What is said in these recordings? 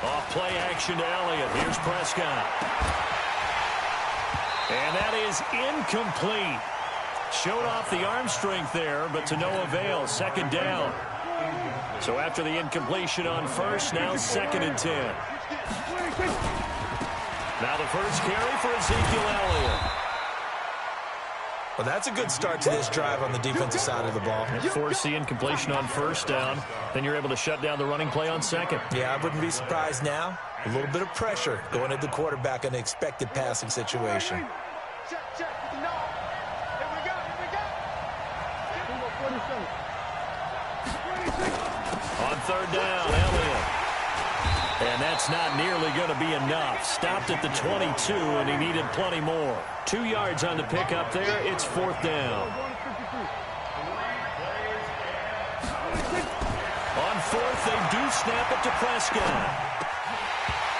Off play action to Elliott. Here's Prescott. And that is incomplete. Showed off the arm strength there, but to no avail. Second down. So after the incompletion on first, now 2nd and 10. Now the first carry for Ezekiel Elliott. Well, that's a good start to this drive on the defensive side of the ball. Force the incompletion on first down. Then you're able to shut down the running play on second. Yeah, I wouldn't be surprised now. A little bit of pressure going at the quarterback in an expected passing situation. On third down, Elliott. And that's not nearly going to be enough. Stopped at the 22, and he needed plenty more. 2 yards on the pickup there. It's 4th down. On 4th, they do snap it to Prescott.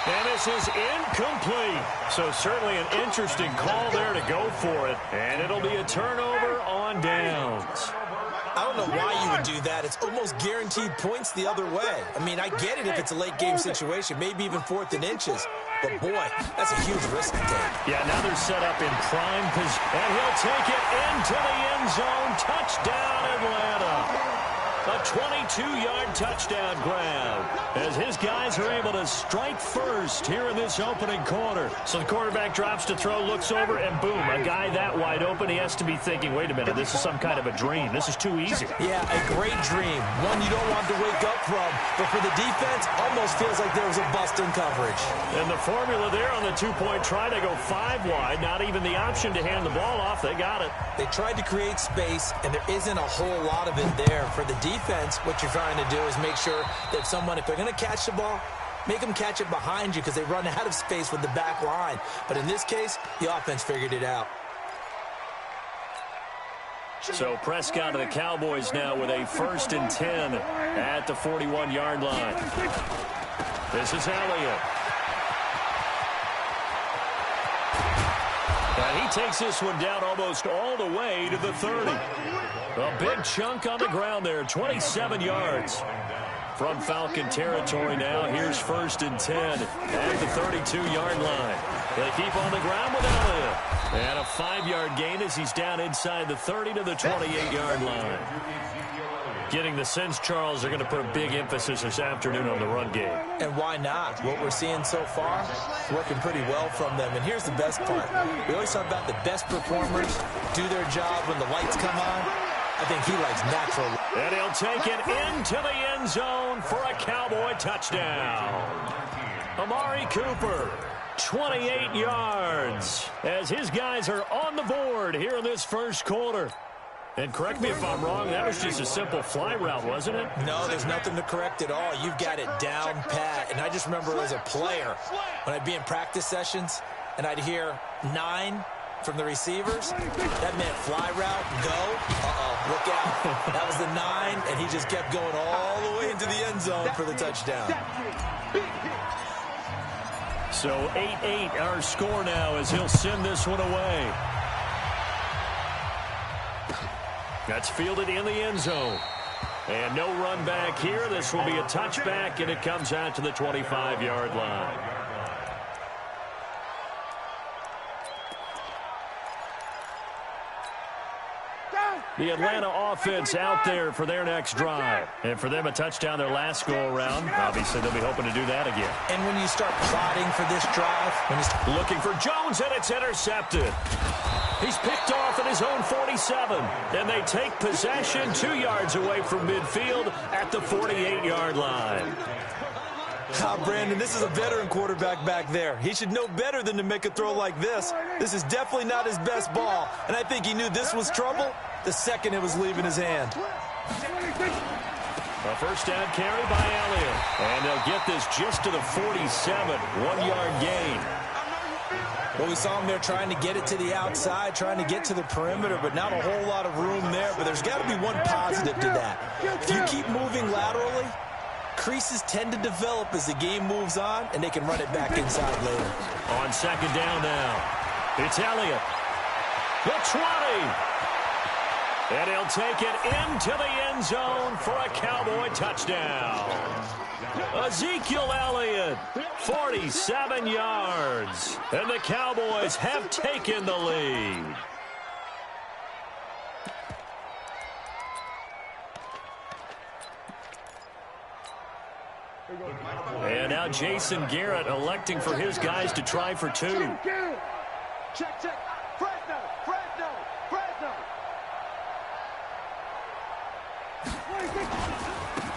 And this is incomplete. So certainly an interesting call there to go for it. And it'll be a turnover on downs. I don't know why you would do that. It's almost guaranteed points the other way. I mean, I get it if it's a late game situation, maybe even 4th and inches. But, boy, that's a huge risk to take. Yeah, now they're set up in prime position. And he'll take it into the end zone. Touchdown, Atlanta. A 22-yard touchdown grab as his guys are able to strike first here in this opening quarter. So the quarterback drops to throw, looks over, and boom, a guy that wide open, he has to be thinking, wait a minute, this is some kind of a dream. This is too easy. Yeah, a great dream. One you don't want to wake up from. But for the defense, almost feels like there was a bust in coverage. And the formula there on the two-point try to go 5 wide, not even the option to hand the ball off. They got it. They tried to create space, and there isn't a whole lot of it there. For the defense, what you're trying to do is make sure that if they're going to catch the ball, make them catch it behind you because they run out of space with the back line. But in this case, the offense figured it out. So Prescott of the Cowboys now with a 1st and 10 at the 41-yard line. This is Elliott. And he takes this one down almost all the way to the 30. A big chunk on the ground there, 27 yards. From Falcon territory now, here's 1st and 10 at the 32-yard line. They keep on the ground with Elliott. And a 5-yard gain as he's down inside the 30 to the 28-yard line. Getting the sense, Charles, they're going to put a big emphasis this afternoon on the run game. And why not? What we're seeing so far, working pretty well from them. And here's the best part. We always talk about the best performers do their job when the lights come on. I think he likes natural. And he'll take it into the end zone for a Cowboy touchdown. Amari Cooper, 28 yards, as his guys are on the board here in this first quarter. And correct me if I'm wrong, that was just a simple fly route, wasn't it? No, there's nothing to correct at all. You've got it down pat. And I just remember as a player, when I'd be in practice sessions, and I'd hear 9 from the receivers, that meant fly route, go, look out. That was the 9, and he just kept going all the way into the end zone for the touchdown. So 8-8 our score now as he'll send this one away. That's fielded in the end zone. And no run back here. This will be a touchback, and it comes out to the 25-yard line. The Atlanta offense out there for their next drive. And for them, a touchdown their last go-around. Obviously, they'll be hoping to do that again. And when you start plotting for this drive, looking for Jones, and it's intercepted. He's picked off at his own 47. And they take possession 2 yards away from midfield at the 48-yard line. Brandon, this is a veteran quarterback back there. He should know better than to make a throw like this. This is definitely not his best ball. And I think he knew this was trouble the second it was leaving his hand. A first down carry by Elliott. And they'll get this just to the 47. 1-yard gain. Well, we saw him there trying to get it to the outside, trying to get to the perimeter, but not a whole lot of room there. But there's got to be one positive to that. If you keep moving laterally, creases tend to develop as the game moves on, and they can run it back inside later. On second down now, it's Elliott. The 20. And he'll take it into the end zone for a Cowboy touchdown. Ezekiel Elliott, 47 yards. And the Cowboys have taken the lead. And now Jason Garrett electing for his guys to try for two. Check. Fresno.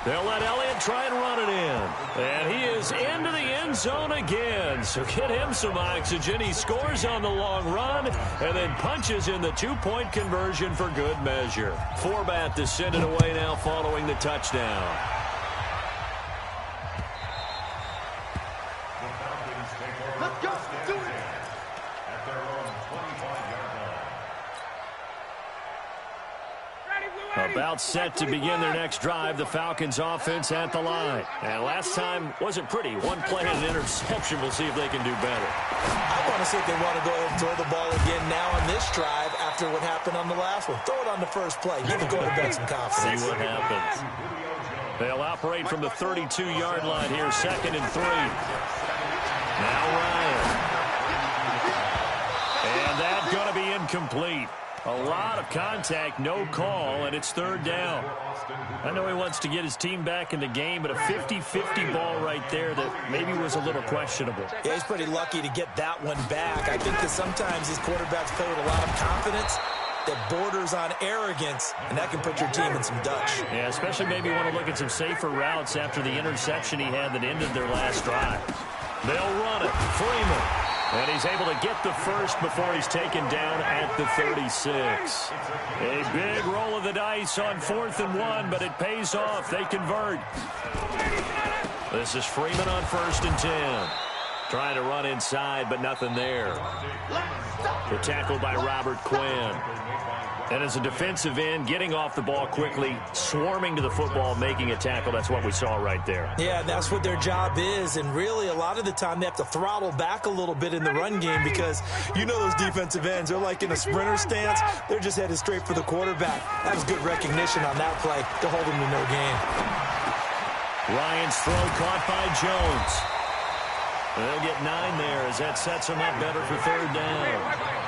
They'll let Elliott try and run it in. And he is into the end zone again. So get him some oxygen. He scores on the long run and then punches in the two-point conversion for good measure. Forbat to send it away now following the touchdown. Let's go. Do it. About set to begin their next drive, the Falcons offense at the line. And last time wasn't pretty. One play and an interception. We'll see if they can do better. I want to see if they want to go ahead and throw the ball again now on this drive after what happened on the last one. Throw it on the first play. Give the quarterback some confidence. See what happens. They'll operate from the 32-yard line here, 2nd and 3. Now Ryan. And that's going to be incomplete. A lot of contact, no call, and it's 3rd down. I know he wants to get his team back in the game, but a 50-50 ball right there that maybe was a little questionable. Yeah, he's pretty lucky to get that one back. I think that sometimes these quarterbacks play with a lot of confidence that borders on arrogance, and that can put your team in some Dutch. Yeah, especially maybe want to look at some safer routes after the interception he had that ended their last drive. They'll run it. Freeman. And he's able to get the first before he's taken down at the 36. A big roll of the dice on 4th and 1, but it pays off. They convert. This is Freeman on 1st and 10. Trying to run inside, but nothing there. The tackle by Robert Quinn. And as a defensive end, getting off the ball quickly, swarming to the football, making a tackle, that's what we saw right there. Yeah, that's what their job is, and really a lot of the time they have to throttle back a little bit in the run game because you know those defensive ends, they're like in a sprinter stance. They're just headed straight for the quarterback. That was good recognition on that play to hold him to no gain. Ryan's throw caught by Jones. They'll get 9 there as that sets them up better for 3rd down.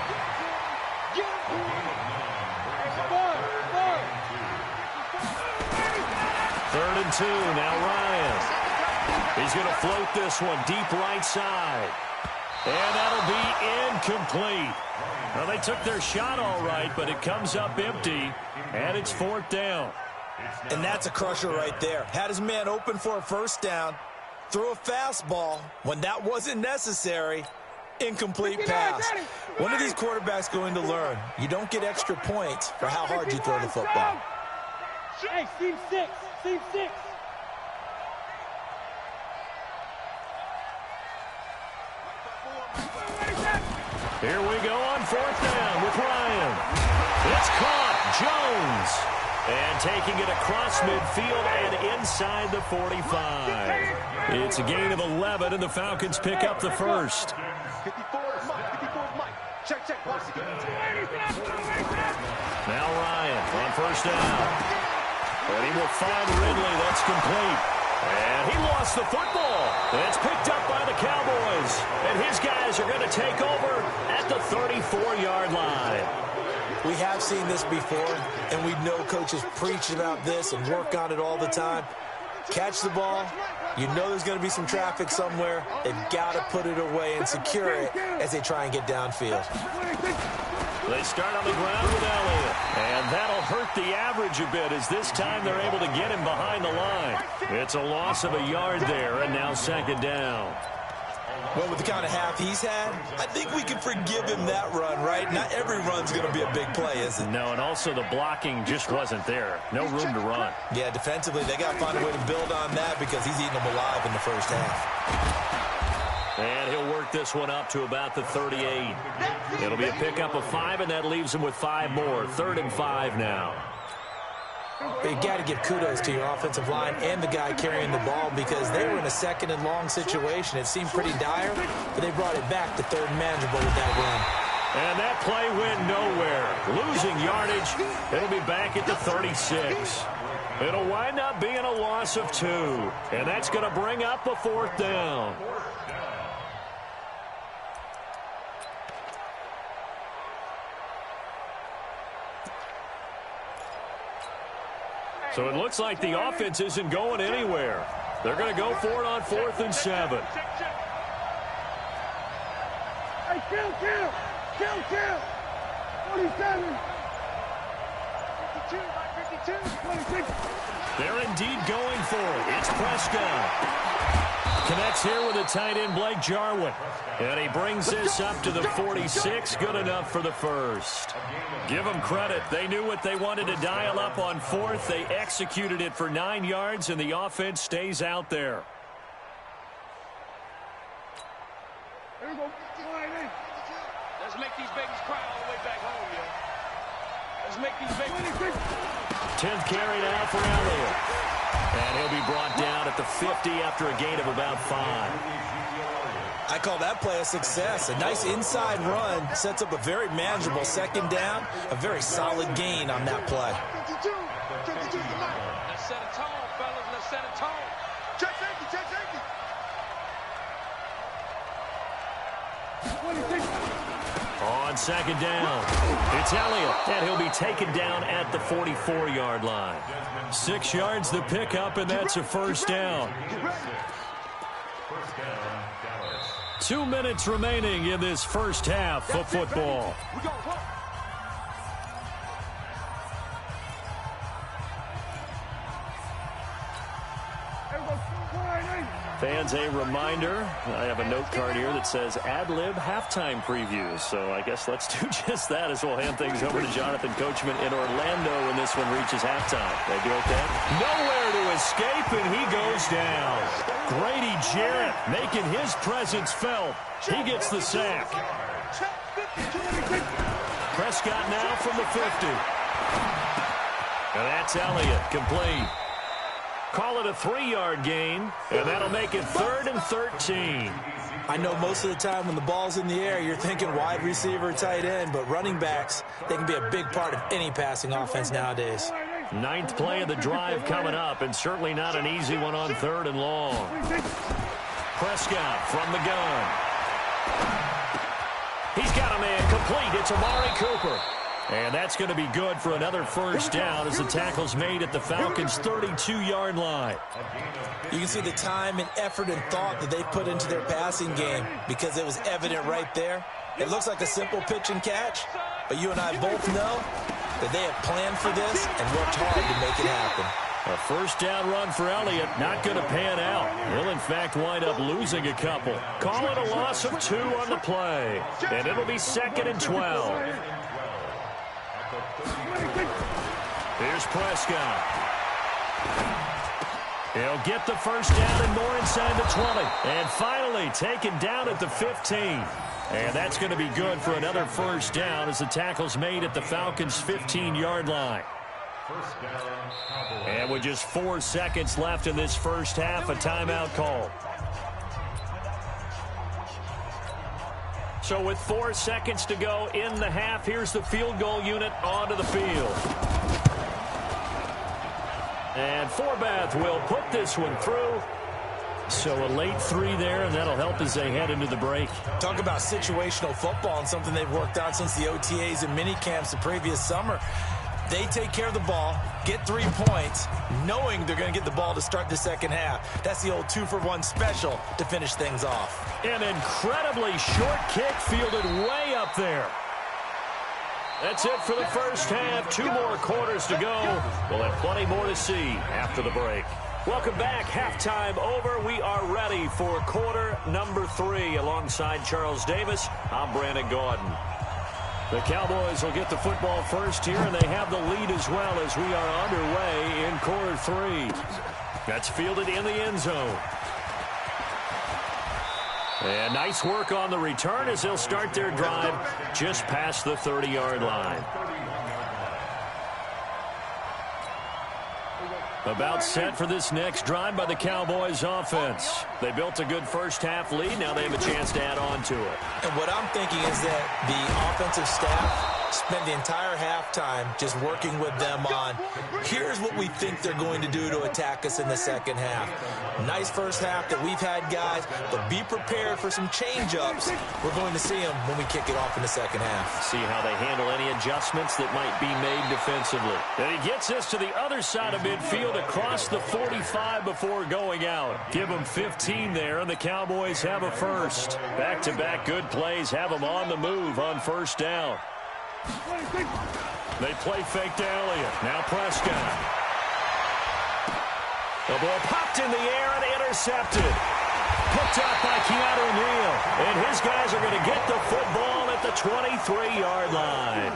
3rd and 2, now Ryan. He's going to float this one deep right side. And that'll be incomplete. Well, they took their shot all right, but it comes up empty, and it's 4th down. And that's a crusher right there. Had his man open for a 1st down, threw a fastball when that wasn't necessary. Incomplete pass. When are these quarterbacks going to learn? You don't get extra points for how hard you throw the football. Hey, Team 6. Team 6. Here we go on 4th down with Ryan. It's caught. Jones. And taking it across midfield and inside the 45. It's a gain of 11, and the Falcons pick up the first. 54 Mike. Check. Now Ryan on 1st down. And he will find Ridley. That's complete. And he lost the football. And it's picked up by the Cowboys. And his guys are going to take over at the 34-yard line. We have seen this before, and we know coaches preach about this and work on it all the time. Catch the ball. You know there's going to be some traffic somewhere. They've got to put it away and secure it as they try and get downfield. They start on the ground with Elliott. And that'll hurt the average a bit as this time they're able to get him behind the line. It's a loss of a yard there, and now 2nd down. Well, with the kind of half he's had, I think we can forgive him that run, right? Not every run's going to be a big play, is it? No, and also the blocking just wasn't there. No room to run. Yeah, defensively, they got to find a way to build on that because he's eating them alive in the 1st half. And he'll work this one up to about the 38. It'll be a pickup of 5, and that leaves him with 5 more. 3rd and 5 now. But you got to give kudos to your offensive line and the guy carrying the ball because they were in a 2nd and long situation. It seemed pretty dire, but they brought it back to 3rd and manageable with that run. And that play went nowhere. Losing yardage. It'll be back at the 36. It'll wind up being a loss of 2. And that's going to bring up a 4th down. So it looks like the offense isn't going anywhere. They're going to go for it on 4th and 7. Hey, kill. 47. 52, 26. They're indeed going for it. It's Prescott. Connects here with a tight end, Blake Jarwin. And he brings this up to the 46. Good enough for the first. Give them credit. They knew what they wanted to dial up on 4th. They executed it for 9 yards, and the offense stays out there. Here we go. Let's make these babies cry all the way back home, yo. Let's make these babies. 10th carry now for Elliott. And he'll be brought down at the 50 after a gain of about 5. I call that play a success. A nice inside run sets up a very manageable 2nd down. A very solid gain on that play. Let's set a tone, fellas. Let's set a tone. Check safety. 26. On 2nd down, it's Elliott, and he'll be taken down at the 44-yard line. 6 yards the pickup, and that's a 1st down. 2 minutes remaining in this first half of football. Fans, a reminder, I have a note card here that says ad-lib halftime previews. So I guess let's do just that as we'll hand things over to Jonathan Coachman in Orlando when this one reaches halftime. They do okay? Nowhere to escape, and he goes down. Grady Jarrett making his presence felt. He gets the sack. Prescott now from the 50. And that's Elliott, complete. Call it a 3-yard gain, and that'll make it 3rd and 13. I know most of the time when the ball's in the air, you're thinking wide receiver, tight end, but running backs, they can be a big part of any passing offense nowadays. 9th play of the drive coming up, and certainly not an easy one on 3rd and long. Prescott from the gun. He's got a man complete. It's Amari Cooper. And that's going to be good for another 1st down as the tackle's made at the Falcons' 32-yard line. You can see the time and effort and thought that they put into their passing game because it was evident right there. It looks like a simple pitch and catch, but you and I both know that they have planned for this and worked hard to make it happen. A 1st down run for Elliott, not going to pan out. He'll, in fact, wind up losing a couple. Call it a loss of 2 on the play, and it'll be 2nd and 12. Here's Prescott. He'll get the 1st down and more inside the 20. And finally taken down at the 15. And that's going to be good for another 1st down as the tackle's made at the Falcons' 15-yard line. And with just 4 seconds left in this first half, a timeout call. So with 4 seconds to go in the half, here's the field goal unit onto the field. And Forbath will put this one through. So a late 3 there, and that'll help as they head into the break. Talk about situational football and something they've worked out since the OTAs and mini camps the previous summer. They take care of the ball, get 3 points, knowing they're going to get the ball to start the second half. That's the old 2-for-1 special to finish things off. An incredibly short kick fielded way up there. That's it for the first half. 2 more quarters to go. We'll have plenty more to see after the break. Welcome back. Halftime over. We are ready for quarter number 3. Alongside Charles Davis, I'm Brandon Gaudin. The Cowboys will get the football first here, and they have the lead as well as we are underway in quarter 3. That's fielded in the end zone. And nice work on the return as they'll start their drive just past the 30-yard line. About set for this next drive by the Cowboys offense. They built a good first-half lead. Now they have a chance to add on to it. And what I'm thinking is that the offensive staff spent the entire halftime just working with them on, here's what we think they're going to do to attack us in the second half. Nice first half that we've had, guys, but be prepared for some change-ups. We're going to see them when we kick it off in the second half. See how they handle any adjustments that might be made defensively. And he gets us to the other side of midfield across the 45 before going out. Give them 15 there, and the Cowboys have a first. Back-to-back good plays have them on the move on first down. They play fake to Elliott. Now Prescott. The ball popped in the air and intercepted. Picked up by Keanu Neal. And his guys are going to get the football at the 23-yard line.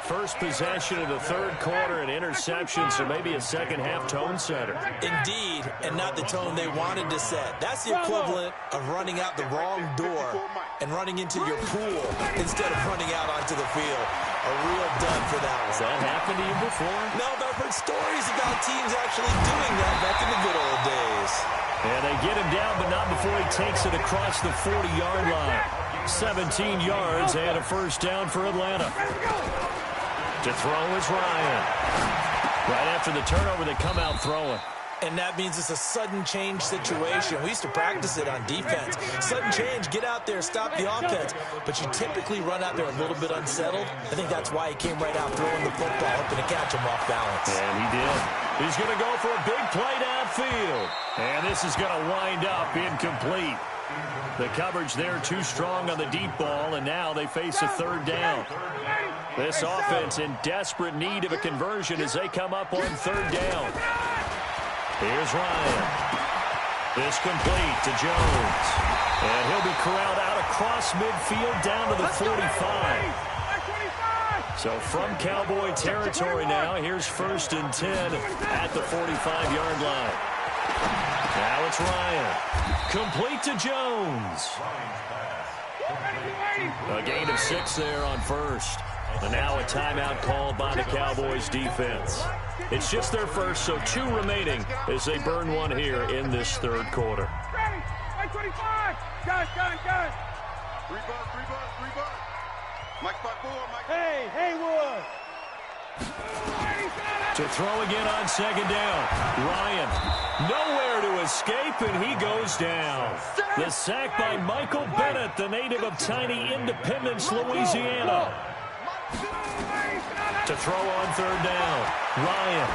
First possession of the third quarter, an interception, so maybe a second-half tone setter. Indeed, and not the tone they wanted to set. That's the equivalent of running out the wrong door and running into your pool instead of running out onto the field. A real dud for that one. Has that happened to you before? No, but I've heard stories about teams actually doing that back in the good old days. And they get him down, but not before he takes it across the 40-yard line. 17 yards and a first down for Atlanta. To throw is Ryan. Right after the turnover, they come out throwing. And that means it's a sudden change situation. We used to practice it on defense. Sudden change, get out there, stop the offense. But you typically run out there a little bit unsettled. I think that's why he came right out throwing the football, hoping to catch him off balance. And he did. He's going to go for a big play downfield. And this is going to wind up incomplete. The coverage there too strong on the deep ball, and now they face a third down. This offense in desperate need of a conversion as they come up on third down. Here's Ryan. This complete to Jones. And he'll be corralled out across midfield down to the 45. So from Cowboy territory now, here's 1st and 10 at the 45-yard line. Now it's Ryan. Complete to Jones. A gain of 6 there on first. And now a timeout called by the Cowboys defense. It's just their first, so 2 remaining as they burn one here in this third quarter. 25. Guys. 3 bucks. Mike 5-4. Hey, Haywood. To throw again on second down. Ryan, nowhere to escape, and he goes down. The sack by Michael Bennett, the native of tiny Independence, Louisiana. To throw on third down. Ryan.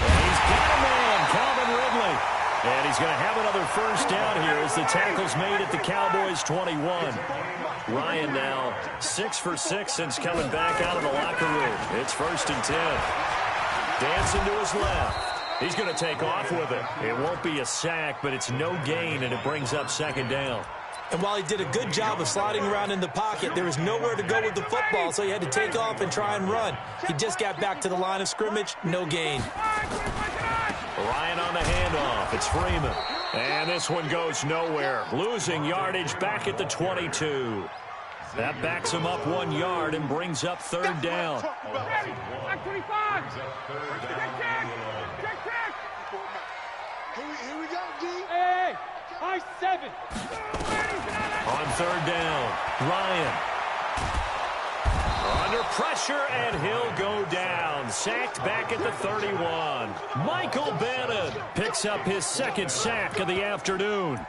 And he's got a man, Calvin Ridley. And he's going to have another first down here as the tackle's made at the Cowboys' 21. Ryan now 6 for 6 since coming back out of the locker room. It's 1st and 10. Dancing to his left. He's going to take off with it. It won't be a sack, but it's no gain, and it brings up second down. And while he did a good job of sliding around in the pocket, there was nowhere to go with the football, so he had to take off and try and run. He just got back to the line of scrimmage, no gain. Ryan on the handoff. It's Freeman. And this one goes nowhere. Losing yardage back at the 22. That backs him up 1 yard and brings up third down. Back 25. Check. Here we go, D. Hey, high 7. On third down, Ryan. Under pressure, and he'll go down. Sacked back at the 31. Michael Bennett picks up his 2nd sack of the afternoon.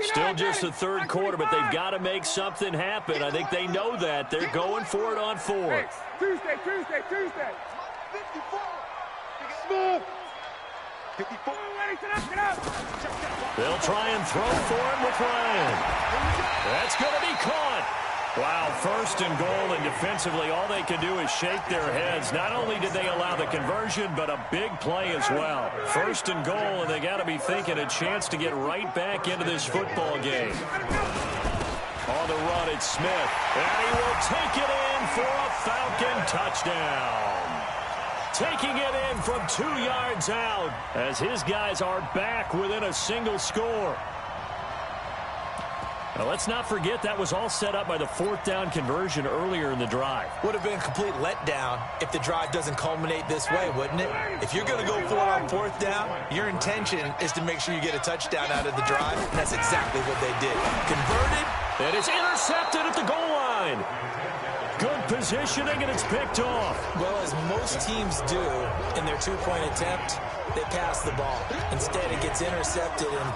Still just the third quarter, but they've got to make something happen. I think they know that. They're going for it on 4th. Tuesday. 54. Smooth. 54. They'll try and throw for him with Ryan. That's going to be caught. Wow, 1st and goal, and defensively all they can do is shake their heads. Not only did they allow the conversion, but a big play as well. 1st and goal, and they got to be thinking a chance to get right back into this football game. On the run, it's Smith, and he will take it in for a Falcon touchdown. Taking it in from 2 yards out as his guys are back within a single score. Now, let's not forget that was all set up by the fourth down conversion earlier in the drive. Would have been a complete letdown if the drive doesn't culminate this way, wouldn't it? If you're going to go for it on fourth down, your intention is to make sure you get a touchdown out of the drive, and that's exactly what they did. Converted. It is intercepted at the goal line. Good positioning, and it's picked off. Well, as most teams do in their two-point attempt, they pass the ball. Instead, it gets intercepted, and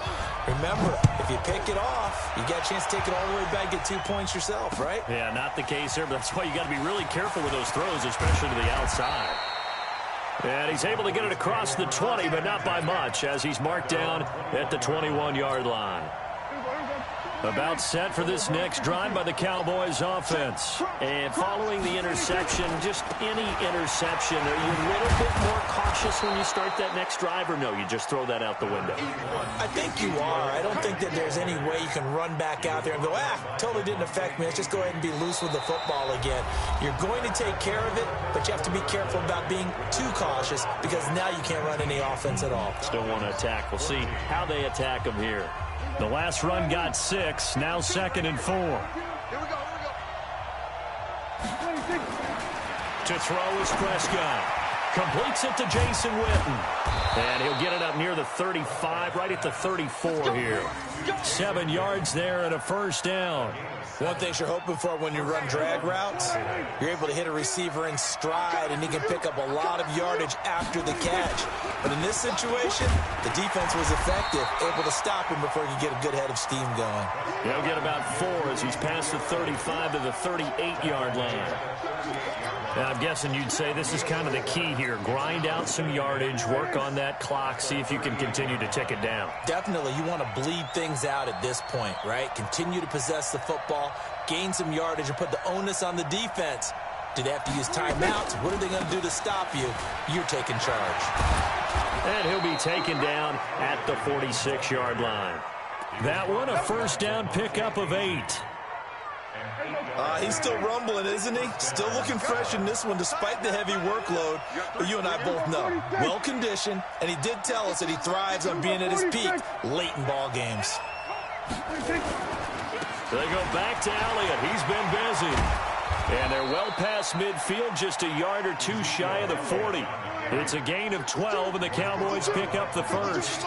remember, if you pick it off, you got a chance to take it all the way back, get 2 points yourself, right? Yeah, not the case here, but that's why you got to be really careful with those throws, especially to the outside. And he's able to get it across the 20, but not by much, as he's marked down at the 21-yard line. About set for this next drive by the Cowboys offense. And following the interception, just any interception, are you a little bit more cautious when you start that next drive, or no, you just throw that out the window? I think you are. I don't think that there's any way you can run back out there and go, totally didn't affect me. Let's just go ahead and be loose with the football again. You're going to take care of it, but you have to be careful about being too cautious because now you can't run any offense at all. Still want to attack. We'll see how they attack them here. The last run got 6, now 2nd and 4. Here we go. To throw is Prescott. Completes it to Jason Witten. And he'll get it up near the 35, right at the 34 here. 7 yards there and a first down. One thing you're hoping for when you run drag routes, you're able to hit a receiver in stride, and he can pick up a lot of yardage after the catch. But in this situation, the defense was effective, able to stop him before he could get a good head of steam going. He'll get about 4 as he's past the 35 to the 38-yard line. Now, I'm guessing you'd say this is kind of the key here. Grind out some yardage, work on that clock, see if you can continue to tick it down. Definitely, you want to bleed things out at this point, right? Continue to possess the football, gain some yardage, and put the onus on the defense. Do they have to use timeouts? What are they going to do to stop you? You're taking charge. And he'll be taken down at the 46-yard line. That one, a first down pickup of 8. He's still rumbling, isn't he? Still looking fresh in this one despite the heavy workload. But you and I both know, well-conditioned, and he did tell us that he thrives on being at his peak late in ball games. They go back to Elliott. He's been busy. And they're well past midfield, just a yard or 2 shy of the 40. It's a gain of 12, and the Cowboys pick up the first.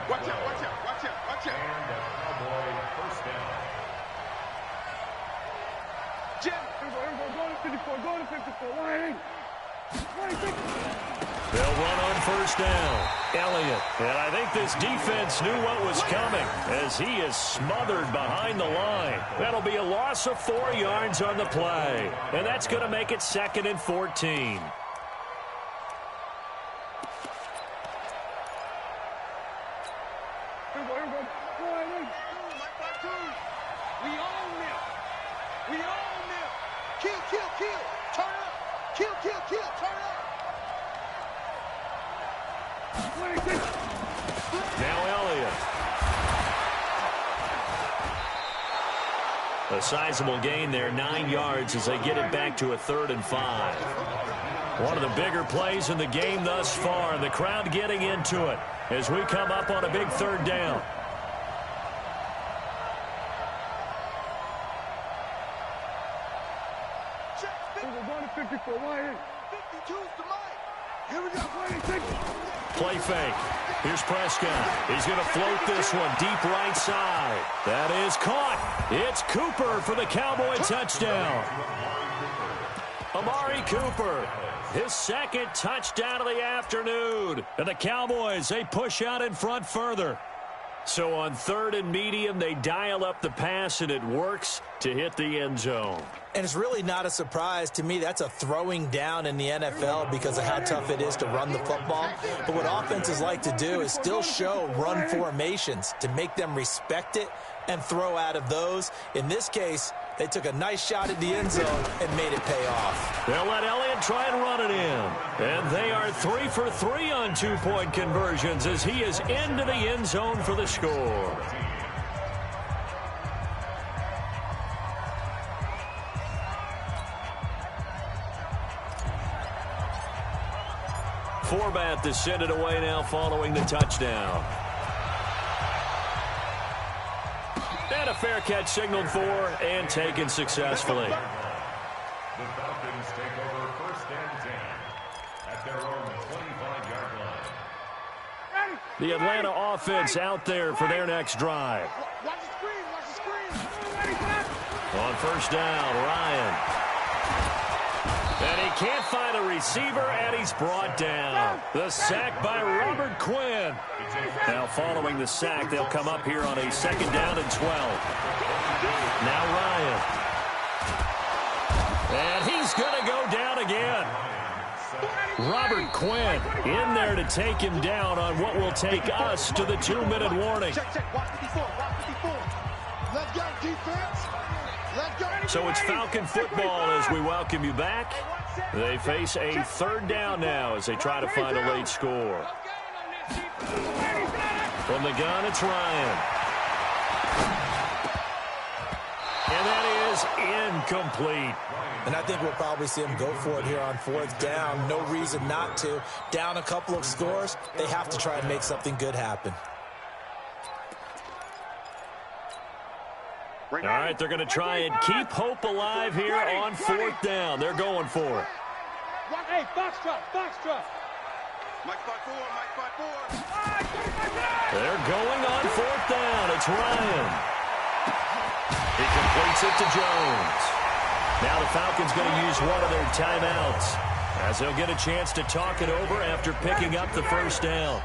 Watch out. Jim. Go to 54. They'll run on first down. Elliott. And I think this defense knew what was coming as he is smothered behind the line. That'll be a loss of 4 yards on the play. And that's going to make it 2nd and 14. Kill. Turn up. Kill. Turn up. Now Elliott. A sizable gain there, 9 yards as they get it back to a 3rd and 5. One of the bigger plays in the game thus far, and the crowd getting into it as we come up on a big 3rd down. Play fake. Here's Prescott. He's going to float this one deep right side. That is caught. It's Cooper for the Cowboy touchdown. Amari Cooper, his 2nd touchdown of the afternoon. And the Cowboys, they push out in front further. So on 3rd and medium, they dial up the pass, and it works to hit the end zone. And it's really not a surprise to me. That's a throwing down in the NFL because of how tough it is to run the football. But what offenses like to do is still show run formations to make them respect it and throw out of those. In this case, they took a nice shot at the end zone and made it pay off. They'll let Elliott try and run it in. And they are 3 for 3 on 2-point conversions as he is into the end zone for the score. Forbat to send it away now following the touchdown. And a fair catch signaled for and taken successfully. The Falcons take over 1st and 10 at their own 25-yard line. The Atlanta offense out there for their next drive. Watch the screen. Watch the screen. On 1st down, Ryan. And he can't find a receiver, and he's brought down. The sack by Robert Quinn. Now following the sack, they'll come up here on a 2nd down and 12. Now Ryan. And he's going to go down again. Robert Quinn in there to take him down on what will take us to the 2-minute warning. Check. Watch 54. Watch 54. Let's go, defense. Let's go. So it's Falcon football as we welcome you back. They face a 3rd down now as they try to find a late score. From the gun, it's Ryan. And that is incomplete. And I think we'll probably see him go for it here on 4th down. No reason not to. Down a couple of scores, they have to try and make something good happen. All right, they're going to try and keep hope alive here on 4th down. They're going for it. Hey, box truck. Mike 5-4. They're going on 4th down. It's Ryan. He completes it to Jones. Now the Falcons going to use one of their timeouts as they'll get a chance to talk it over after picking up the 1st down.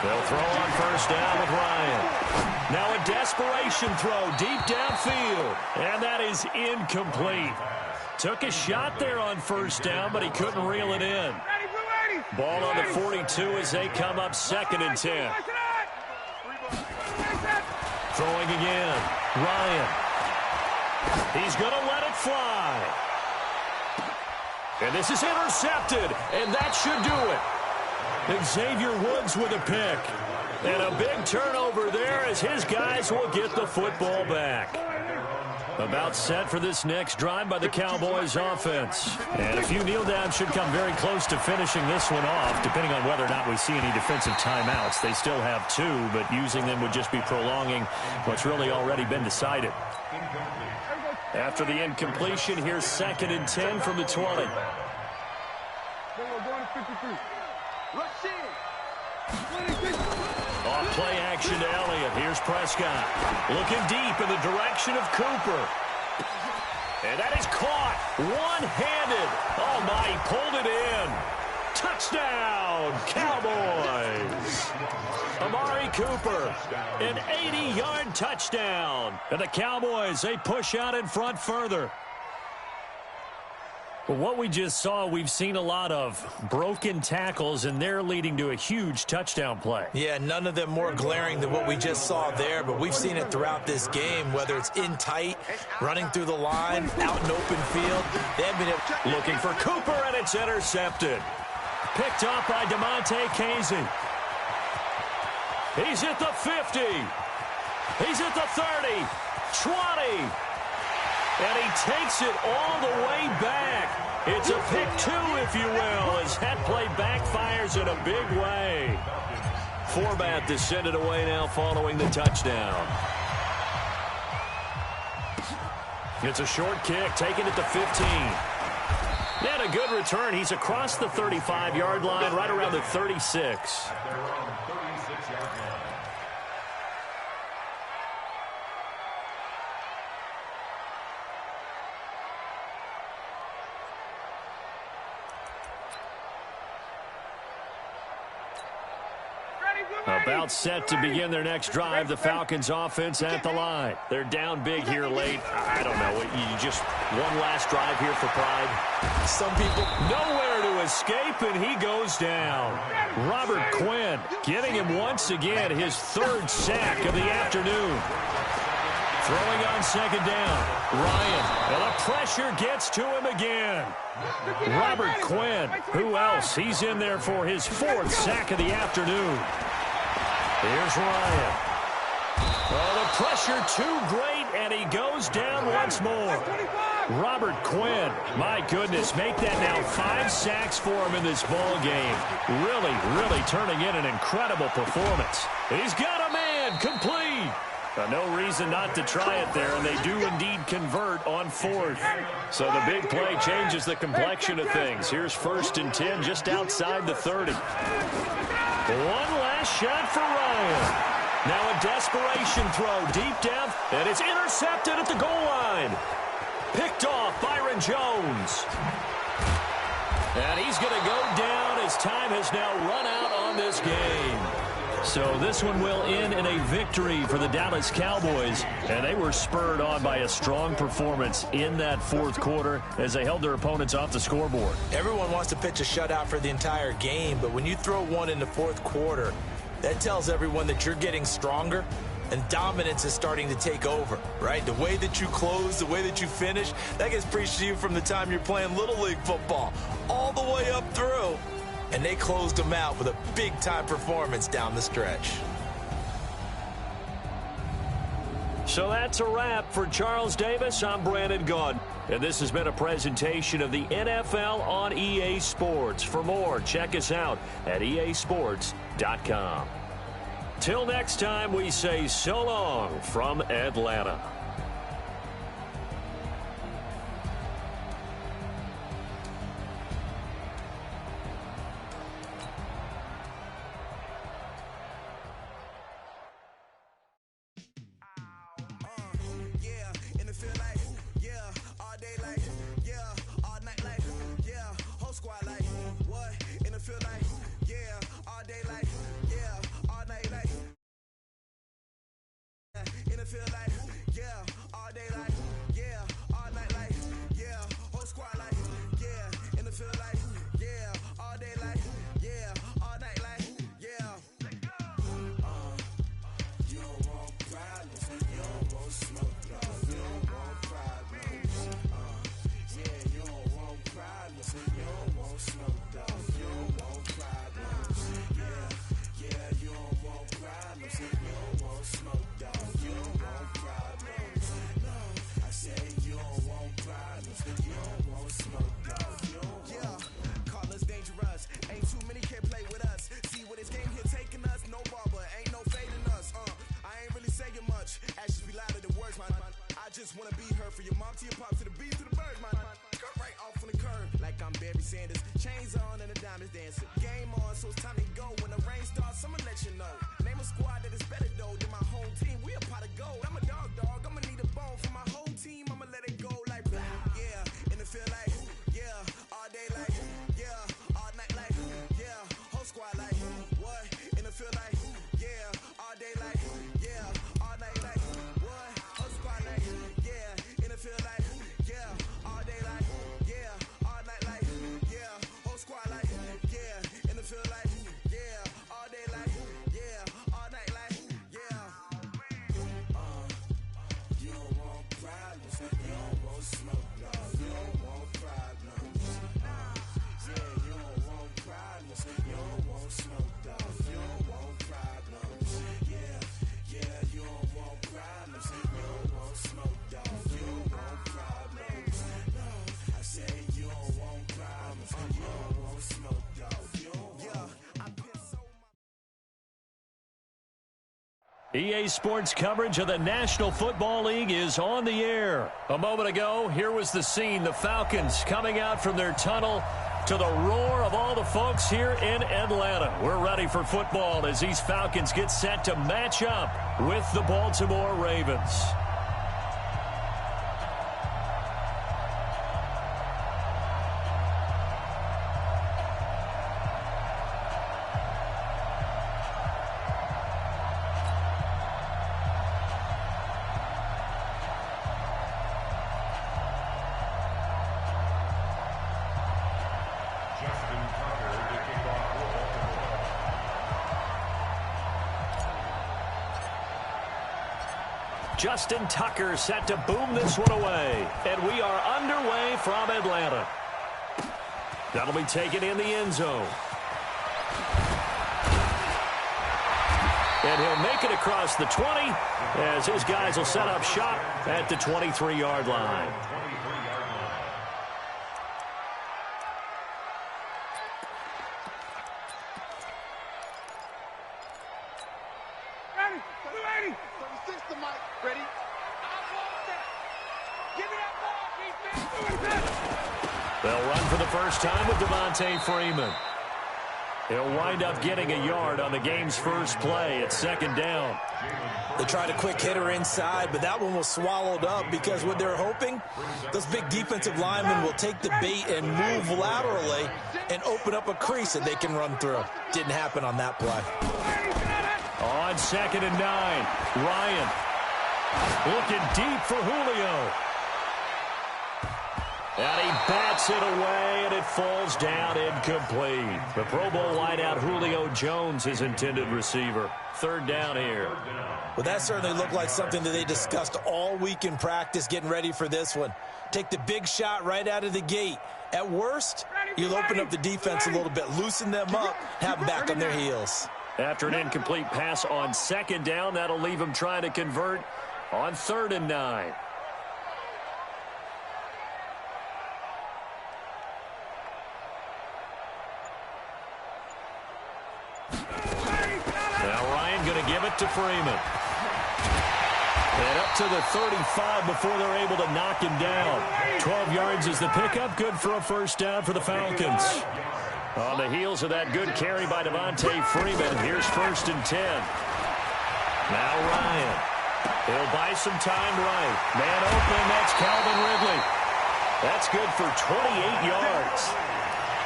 They'll throw on 1st down with Ryan. Now a desperation throw deep downfield. And that is incomplete. Took a shot there on 1st down, but he couldn't reel it in. Ball on the 42 as they come up 2nd and 10. Throwing again. Ryan. He's going to let it fly. And this is intercepted. And that should do it. Xavier Woods with a pick. And a big turnover there as his guys will get the football back. About set for this next drive by the Cowboys offense. And a few kneel downs should come very close to finishing this one off, depending on whether or not we see any defensive timeouts. They still have 2, but using them would just be prolonging what's really already been decided. After the incompletion, here's 2nd and 10 from the 20. Off play action to Elliott. Here's Prescott. Looking deep in the direction of Cooper. And that is caught. One-handed. Oh, my, he pulled it in. Touchdown, Cowboys. Amari Cooper, an 80-yard touchdown. And the Cowboys, they push out in front further. Well, what we just saw, we've seen a lot of broken tackles, and they're leading to a huge touchdown play. Yeah, none of them more glaring than what we just saw there, but we've seen it throughout this game, whether it's in tight, running through the line, out in open field. They've been looking for Cooper, and it's intercepted. Picked up by DeMonte Casey. He's at the 50. He's at the 30, 20. And he takes it all the way back. It's a pick 2, if you will, as that play backfires in a big way. Forbat to send it away now following the touchdown. It's a short kick, taken at the 15. And a good return. He's across the 35-yard line, right around the 36. About set to begin their next drive, the Falcons offense at the line. They're down big here late. I don't know. You just one last drive here for pride. Some people nowhere to escape, and he goes down. Robert Quinn getting him once again his 3rd sack of the afternoon. Throwing on 2nd down. Ryan, and the pressure gets to him again. Robert Quinn, who else? He's in there for his 4th sack of the afternoon. Here's Ryan. Oh, the Pressure too great, and he goes down once more. Robert Quinn, my goodness, make that now 5 sacks for him in this ball game. Really turning in an incredible performance. He's got a man, complete. No reason not to try it there, and they do indeed convert on 4th. So the big play changes the complexion of things. Here's 1st and 10 just outside the 30. One last shot for Ryan. Now a desperation throw deep down, and it's intercepted at the goal line. Picked off Byron Jones. And he's going to go down as time has now run out on this game. So this one will end in a victory for the Dallas Cowboys. And they were spurred on by a strong performance in that 4th quarter as they held their opponents off the scoreboard. Everyone wants to pitch a shutout for the entire game, but when you throw one in the 4th quarter, that tells everyone that you're getting stronger and dominance is starting to take over, right? The way that you close, the way that you finish, that gets preached to you from the time you're playing Little League football all the way up through. And they closed them out with a big-time performance down the stretch. So that's a wrap for Charles Davis. I'm Brandon Gaudin. And this has been a presentation of the NFL on EA Sports. For more, check us out at easports.com. Till next time, we say so long from Atlanta. EA Sports coverage of the National Football League is on the air. A moment ago, here was the scene. The Falcons coming out from their tunnel to the roar of all the folks here in Atlanta. We're ready for football as these Falcons get set to match up with the Baltimore Ravens. Justin Tucker set to boom this one away. And we are underway from Atlanta. That'll be taken in the end zone. And he'll make it across the 20 as his guys will set up shop at the 23-yard line. They'll run for the first time with Devontae Freeman. He'll wind up getting a yard on the game's first play at second down. They tried a quick hitter inside, but that one was swallowed up because what they're hoping, those big defensive linemen will take the bait and move laterally and open up a crease that they can run through. Didn't happen on that play. On 2nd and 9, Ryan looking deep for Julio. And he bats it away, and it falls down incomplete. The Pro Bowl wideout Julio Jones, his intended receiver. Third down here. Well, that certainly looked like something that they discussed all week in practice, getting ready for this one. Take the big shot right out of the gate. At worst, you'll open up the defense a little bit, loosen them up, have them back on their heels. After an incomplete pass on 2nd down, that'll leave him trying to convert on 3rd and 9. Give it to Freeman. And up to the 35 before they're able to knock him down. 12 yards is the pickup. Good for a first down for the Falcons. On the heels of that good carry by Devontae Freeman, here's 1st and 10. Now Ryan. He'll buy some time right. Man open, that's Calvin Ridley. That's good for 28 yards.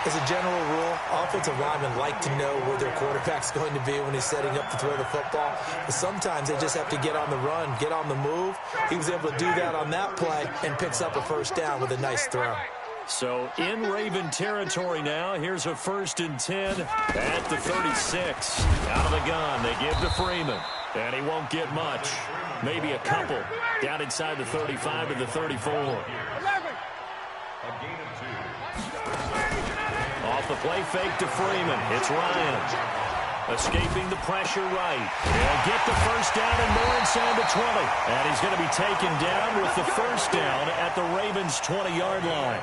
As a general rule, offensive linemen like to know where their quarterback's going to be when he's setting up to throw the football. But sometimes they just have to get on the run, get on the move. He was able to do that on that play and picks up a first down with a nice throw. So in Raven territory now, here's a 1st and 10 at the 36. Out of the gun, they give to Freeman. And he won't get much. Maybe a couple. Down inside the 35 to the 34. Off the play fake to Freeman. It's Ryan. Escaping the pressure right. He'll get the first down and more inside the 20. And he's going to be taken down with the first down at the Ravens' 20-yard line.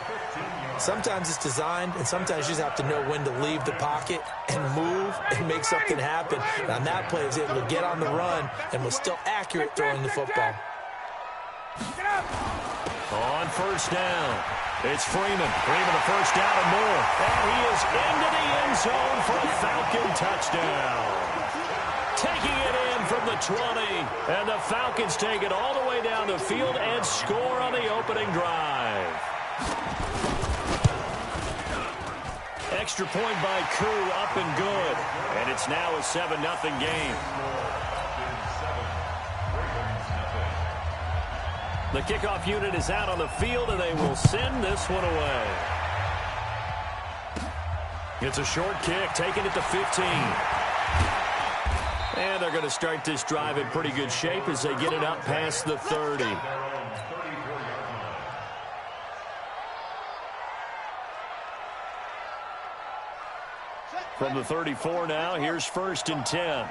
Sometimes it's designed, and sometimes you just have to know when to leave the pocket and move and make something happen. And on that play, he was able to get on the run and was still accurate throwing the football. On first down, it's Freeman. Freeman the first down and more. And he is into the end zone for a Falcon touchdown. Taking it in from the 20. And the Falcons take it all the way down the field and score on the opening drive. Extra point by Koo, up and good. And it's now a 7-0 game. The kickoff unit is out on the field, and they will send this one away. It's a short kick, taken at the 15. And they're going to start this drive in pretty good shape as they get it up past the 30. From the 34 now, here's 1st and 10.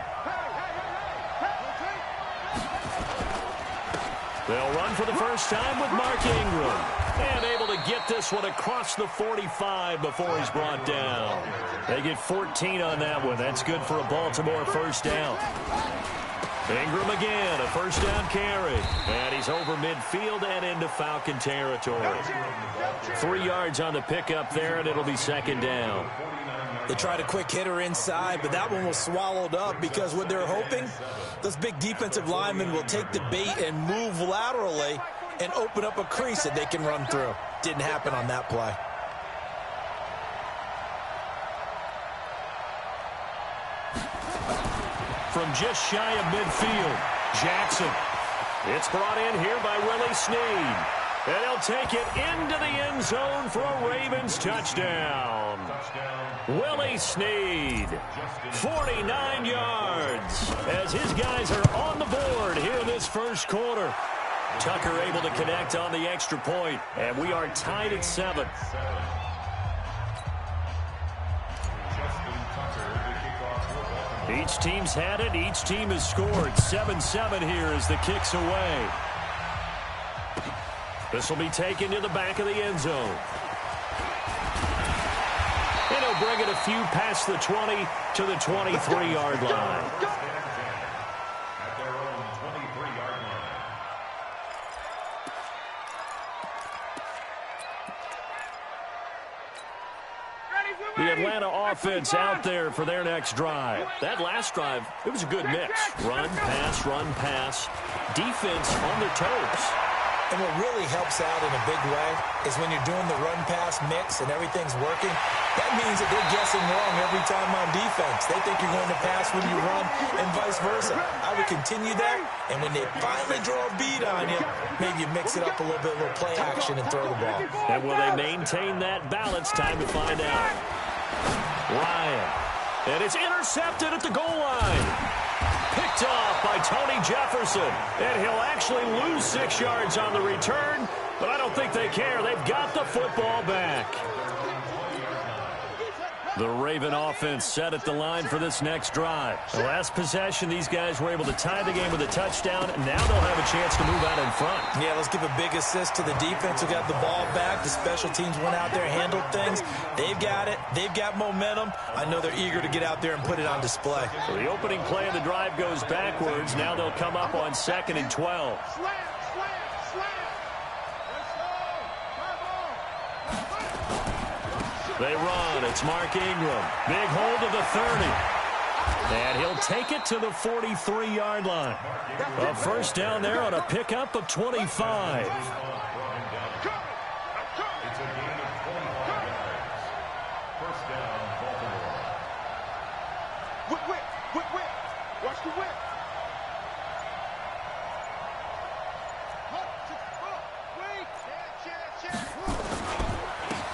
They'll run for the first time with Mark Ingram. And able to get this one across the 45 before he's brought down. They get 14 on that one. That's good for a Baltimore first down. Ingram again, a first down carry. And he's over midfield and into Falcon territory. 3 yards on the pickup there, and it'll be second down. They tried a quick hitter inside, but that one was swallowed up because what they're hoping, those big defensive linemen will take the bait and move laterally and open up a crease that they can run through. Didn't happen on that play. From just shy of midfield, Jackson. It's brought in here by Willie Snead. And he'll take it into the end zone for a Ravens touchdown. Willie Snead, 49 yards, as his guys are on the board here in this first quarter. Tucker able to connect on the extra point, and we are tied at 7. Each team's had it. Each team has scored. 7-7 here as the kick's away. This will be taken to the back of the end zone. And he'll bring it a few past the 20 to the 23-yard line. At their own 23-yard line. The Atlanta offense out there for their next drive. That last drive, it was a good mix. Run, pass, defense on their toes. And what really helps out in a big way is when you're doing the run-pass mix and everything's working, that means that they're guessing wrong every time on defense. They think you're going to pass when you run and vice versa. I would continue that, and when they finally draw a beat on you, maybe you mix it up a little bit, a little play action, and throw the ball. And will they maintain that balance? Time to find out. Ryan. And it's intercepted at the goal line. Picked off by Tony Jefferson. And he'll actually lose 6 yards on the return, but I don't think they care. They've got the football back. The Raven offense set at the line for this next drive. The last possession, these guys were able to tie the game with a touchdown, and now they'll have a chance to move out in front. Yeah, let's give a big assist to the defense who got the ball back. The special teams went out there, handled things. They've got it. They've got momentum. I know they're eager to get out there and put it on display. So the opening play of the drive goes backwards. Now they'll come up on 2nd and 12. They run. It's Mark Ingram. Big hold of the 30. And he'll take it to the 43-yard line. A first down there on a pickup of 25. It's a gain of 25 yards. First down, Baltimore. Whip. Watch the whip.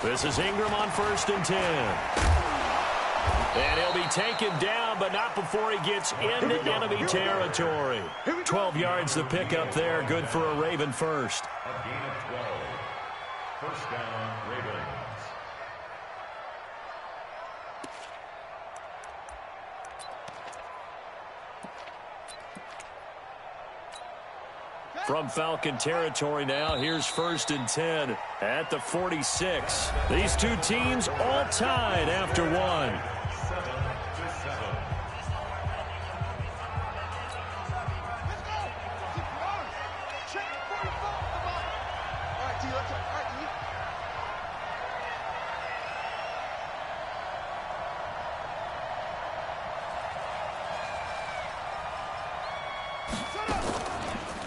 This is Ingram on 1st and 10. And he'll be taken down, but not before he gets into enemy territory. 12 yards the pickup there. Good for a Raven first. A gain of 12. First down, Ravens. From Falcon territory now, here's 1st and 10 at the 46. These two teams all tied after one. 7-7.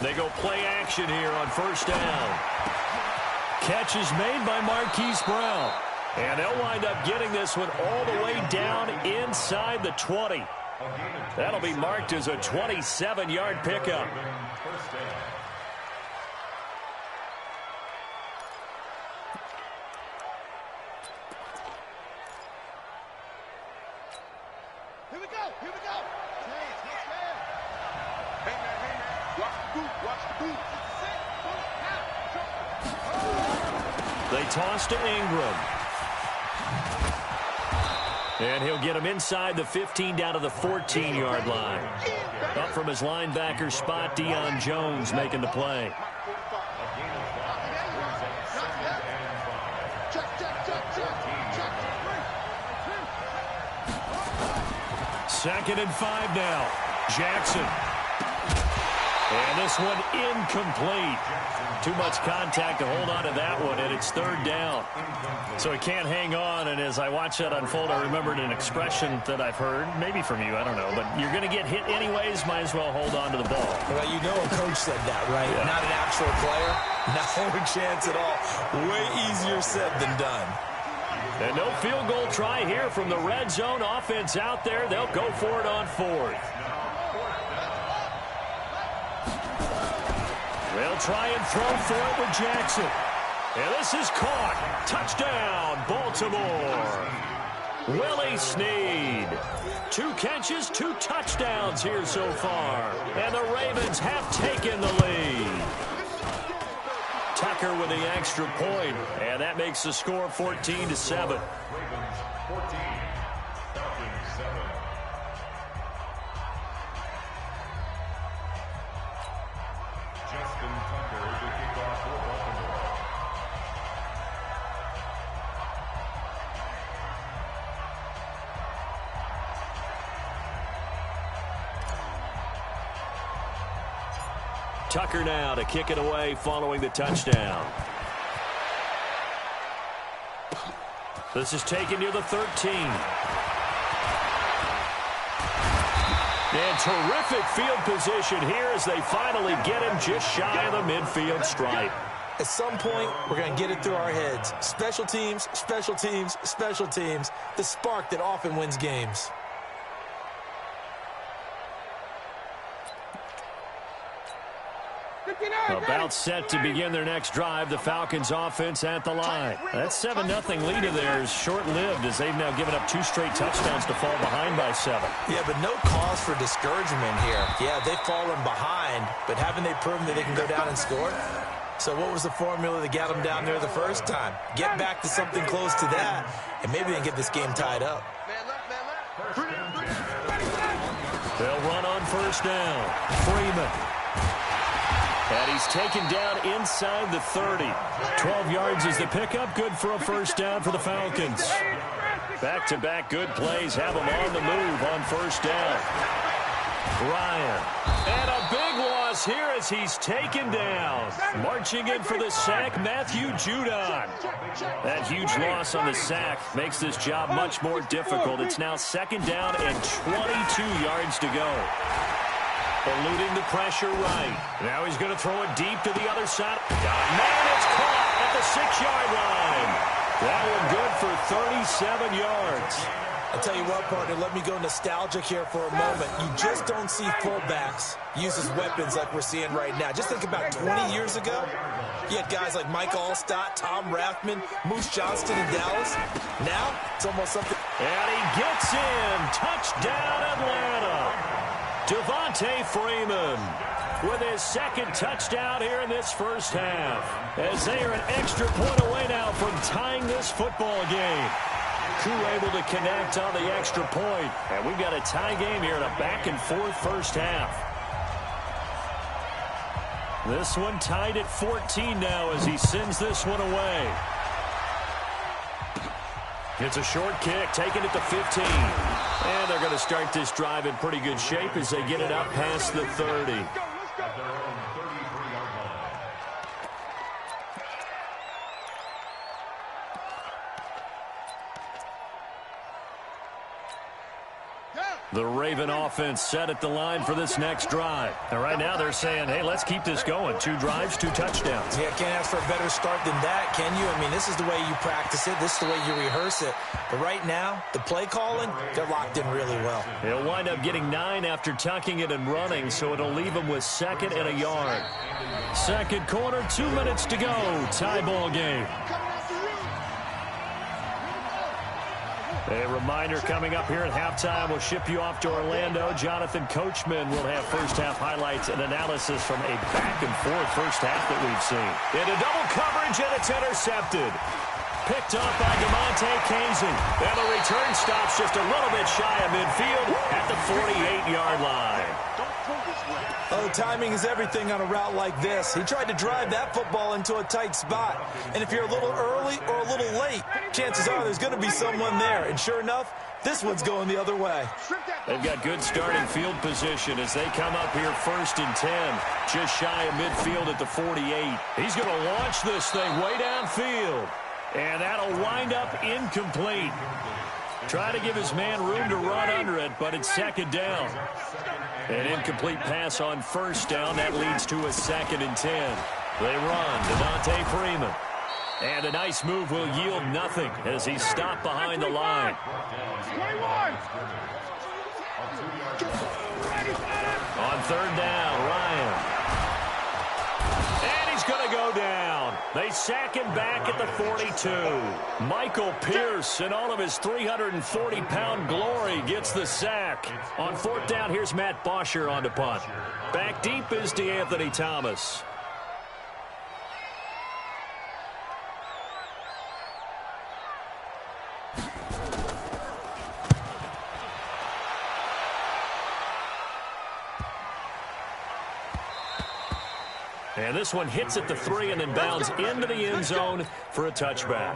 They go play action here on 1st down. Catch is made by Marquise Brown. And they'll wind up getting this one all the way down inside the 20. That'll be marked as a 27-yard pickup. First down. Here we go. Hey, man. Watch the boot. They toss to Ingram. And he'll get him inside the 15 down to the 14-yard line. Up from his linebacker spot, Deion Jones making the play. Second and 5 now. Jackson. And this one incomplete. Too much contact to hold on to that one, and it's 3rd down. So he can't hang on, and as I watch that unfold, I remembered an expression that I've heard, maybe from you, I don't know, but you're going to get hit anyways, might as well hold on to the ball. Well, you know a coach said that, right? Yeah. Not an actual player. Not a chance at all. Way easier said than done. And no field goal try here from the red zone offense out there. They'll go for it on 4th. They'll try and throw for it with Jackson. And this is caught. Touchdown, Baltimore. Willie Snead. 2 catches, 2 touchdowns here so far. And the Ravens have taken the lead. Tucker with the extra point, and that makes the score 14-7. Ravens 14, Falcons 7. Tucker now to kick it away following the touchdown. This is taken near the 13. And terrific field position here as they finally get him just shy of the midfield stripe. At some point, we're going to get it through our heads. Special teams, special teams, special teams. The spark that often wins games. About set to begin their next drive. The Falcons offense at the line. That 7-0 lead of theirs short-lived as they've now given up 2 straight touchdowns to fall behind by 7. Yeah, but no cause for discouragement here. Yeah, they've fallen behind, but haven't they proven that they can go down and score? So what was the formula that got them down there the first time? Get back to something close to that, and maybe they can get this game tied up. They'll run on first down. Freeman. And he's taken down inside the 30. 12 yards is the pickup. Good for a first down for the Falcons. Back-to-back good plays have them on the move on first down. Ryan. And a big loss here as he's taken down. Marching in for the sack, Matthew Judon. That huge loss on the sack makes this job much more difficult. It's now second down and 22 yards to go. Eluding the pressure right. Now he's going to throw it deep to the other side. Man, it's caught at the 6-yard line. That one good for 37 yards. I'll tell you what, partner, let me go nostalgic here for a moment. You just don't see fullbacks use as weapons like we're seeing right now. Just think about 20 years ago. You had guys like Mike Allstott, Tom Rathman, Moose Johnston in Dallas. Now, it's almost something. And he gets in. Touchdown, Atlanta. Devontae Freeman with his second touchdown here in this first half. As they are an extra point away now from tying this football game. Crew able to connect on the extra point. And we've got a tie game here in a back-and-forth first half. This one tied at 14 now as he sends this one away. It's a short kick, taken at the 15. And they're going to start this drive in pretty good shape as they get it up past the 30. The Raven offense set at the line for this next drive. And right now they're saying, hey, let's keep this going. 2 drives, 2 touchdowns. Yeah, can't ask for a better start than that, can you? I mean, this is the way you practice it. This is the way you rehearse it. But right now, the play calling, they're locked in really well. He'll wind up getting 9 after tucking it and running, so it'll leave him with 2nd and a yard. Second quarter, 2 minutes to go. Tie ball game. A reminder coming up here at halftime. We'll ship you off to Orlando. Jonathan Coachman will have first-half highlights and analysis from a back-and-forth first half that we've seen. Into double coverage, and it's intercepted. Picked up by DeMonte Casey. And the return stops just a little bit shy of midfield at the 48-yard line. Oh, timing is everything on a route like this. He tried to drive that football into a tight spot. And if you're a little early or a little late, chances are there's going to be someone there. And sure enough, this one's going the other way. They've got good starting field position as they come up here 1st and 10. Just shy of midfield at the 48. He's going to launch this thing way downfield. And that'll wind up incomplete. Try to give his man room to run under it, but it's 2nd down. An incomplete pass on 1st down. That leads to a 2nd and 10. They run. Devontae Freeman. And a nice move will yield nothing as he's stopped behind the line. On 3rd down, Ryan. And he's going to go down. They sack him back at the 42. Michael Pierce, in all of his 340-pound glory, gets the sack. On 4th down, here's Matt Bosher on the punt. Back deep is DeAnthony Thomas. And this one hits at the 3 and then bounds into the end zone for a touchback.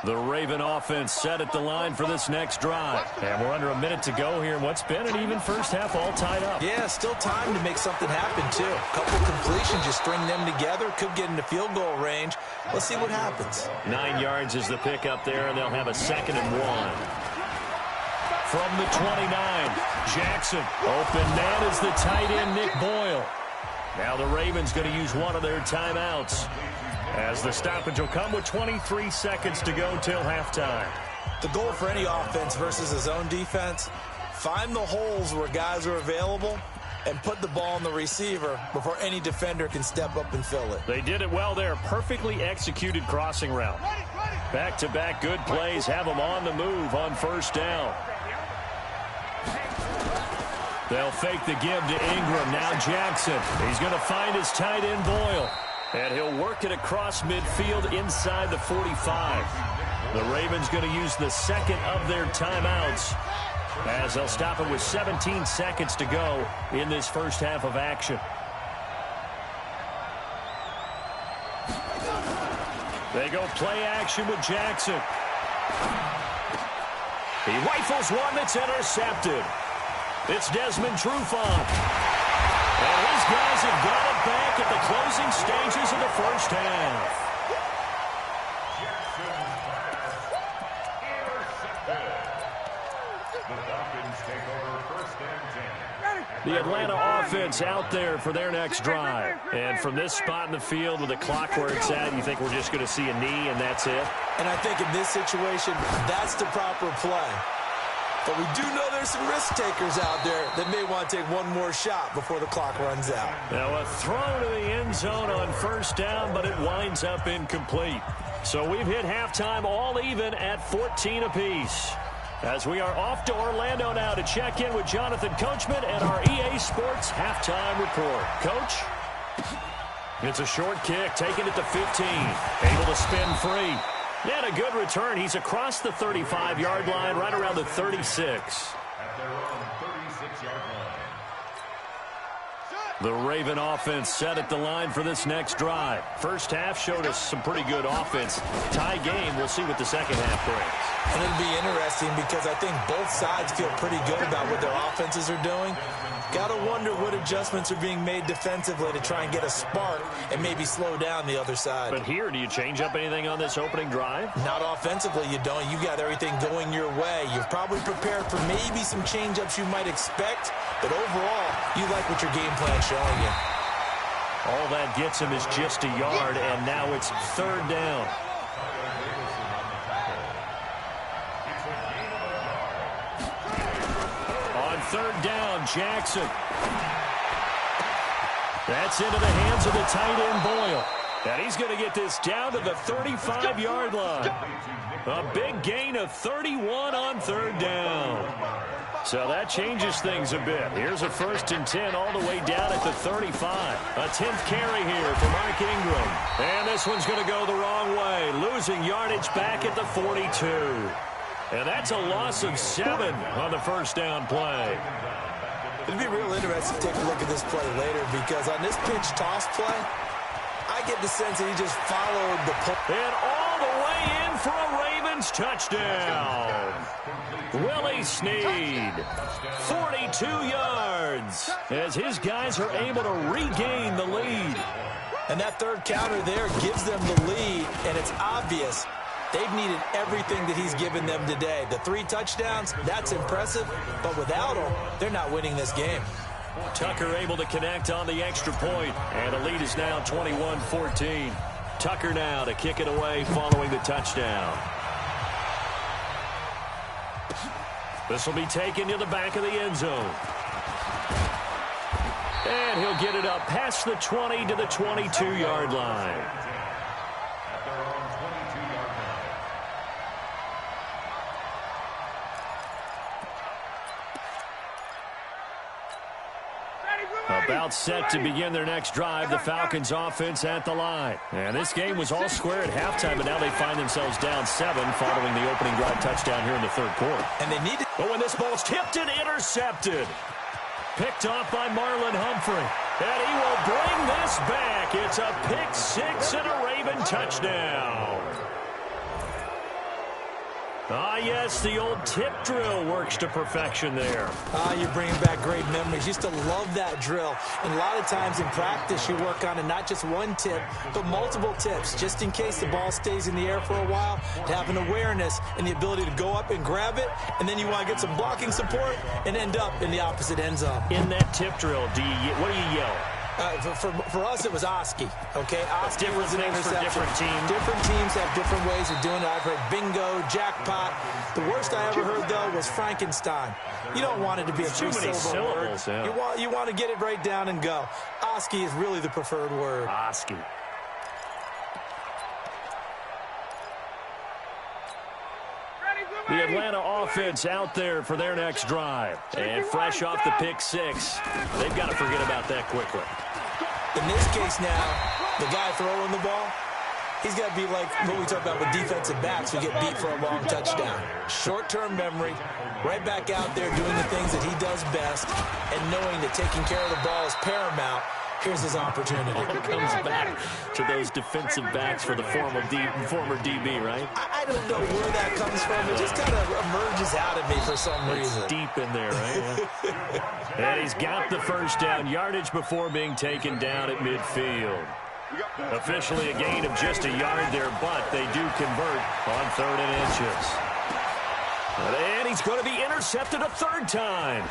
The Raven offense set at the line for this next drive. And we're under a minute to go here in what's been an even first half, all tied up. Yeah, still time to make something happen, too. A couple completions, just string them together. Could get into field goal range. Let's see what happens. 9 yards is the pick up there, and they'll have a 2nd and 1. From the 29, Jackson. Open man is the tight end, Nick Boyle. Now the Ravens going to use one of their timeouts, as the stoppage will come with 23 seconds to go till halftime. The goal for any offense versus his own defense, find the holes where guys are available and put the ball on the receiver before any defender can step up and fill it. They did it well there. Perfectly executed crossing route. Back-to-back good plays have them on the move on first down. They'll fake the give to Ingram. Now Jackson. He's going to find his tight end Boyle. And he'll work it across midfield inside the 45. The Ravens going to use the 2nd of their timeouts, as they'll stop it with 17 seconds to go in this first half of action. They go play action with Jackson. He rifles one that's intercepted. It's Desmond Trufant. And his guys have got it back at the closing stages of the first half. The Atlanta offense out there for their next drive. And from this spot in the field with the clock where it's at, you think we're just going to see a knee and that's it? And I think in this situation, that's the proper play. But we do know there's some risk takers out there that may want to take one more shot before the clock runs out. Now a throw to the end zone on first down, but it winds up incomplete. So we've hit halftime all even at 14 apiece. As we are off to Orlando now to check in with Jonathan Coachman and our EA Sports halftime report. Coach? It's a short kick, taking it to 15. Able to spin free. And a good return. He's across the 35-yard line, right around the 36. At their own 36-yard line. The Raven offense set at the line for this next drive. First half showed us some pretty good offense. Tie game. We'll see what the second half brings. And it'll be interesting because I think both sides feel pretty good about what their offenses are doing. Got to wonder what adjustments are being made defensively to try and get a spark and maybe slow down the other side. But here, do you change up anything on this opening drive? Not offensively, you don't. You got everything going your way. You've probably prepared for maybe some change-ups you might expect, but overall, you like what your game plan's showing you. All that gets him is just a yard, and now it's 3rd down. On 3rd down, Jackson. That's into the hands of the tight end Boyle. And he's going to get this down to the 35-yard line. A big gain of 31 on 3rd down. So that changes things a bit. Here's a 1st and 10 all the way down at the 35. A 10th carry here for Mark Ingram. And this one's going to go the wrong way. Losing yardage back at the 42. And that's a loss of 7 on the first down play. It'd be real interesting to take a look at this play later because on this pinch toss play, I get the sense that he just followed the pull. And all the way in for a Ravens touchdown. Willie Snead, 42 yards, as his guys are able to regain the lead. And that 3rd counter there gives them the lead, and it's obvious they've needed everything that he's given them today. The 3 touchdowns, that's impressive, but without him, they're not winning this game. Tucker able to connect on the extra point, and the lead is now 21-14. Tucker now to kick it away following the touchdown. This will be taken to the back of the end zone. And he'll get it up past the 20 to the 22-yard line. At their own 22-yard line. About set to begin their next drive, the Falcons offense at the line. And this game was all square at halftime, but now they find themselves down 7 following the opening drive touchdown here in the 3rd quarter. And they need to... But when this ball's tipped and intercepted, picked off by Marlon Humphrey. And he will bring this back. It's a pick 6 and a Raven touchdown. Ah, yes, the old tip drill works to perfection there. You're bringing back great memories. Used to love that drill. And a lot of times in practice, you work on it, not just one tip, but multiple tips, just in case the ball stays in the air for a while, to have an awareness and the ability to go up and grab it, and then you want to get some blocking support and end up in the opposite end zone. In that tip drill, what do you yell? For us, it was Oski, okay? Oski was an interception. Different teams. Different teams have different ways of doing it. I've heard bingo, jackpot. The worst I ever heard, though, was Frankenstein. You don't want it to be a three-syllable word. Yeah. You want to get it right down and go. Oski is really the preferred word. Oski. The Atlanta offense out there for their next drive. And fresh off the pick six, they've got to forget about that quickly. In this case now, the guy throwing the ball, he's got to be like what we talk about with defensive backs who get beat for a long touchdown. Short-term memory, right back out there doing the things that he does best, and knowing that taking care of the ball is paramount. Here's his opportunity. It comes back to those defensive backs for the former DB, right? I don't know where that comes from. It just kind of emerges out of me for some reason. It's deep in there, right? And he's got the first down yardage before being taken down at midfield. Officially a gain of just a yard there, but they do convert on 3rd and inches. And he's going to be intercepted a third time.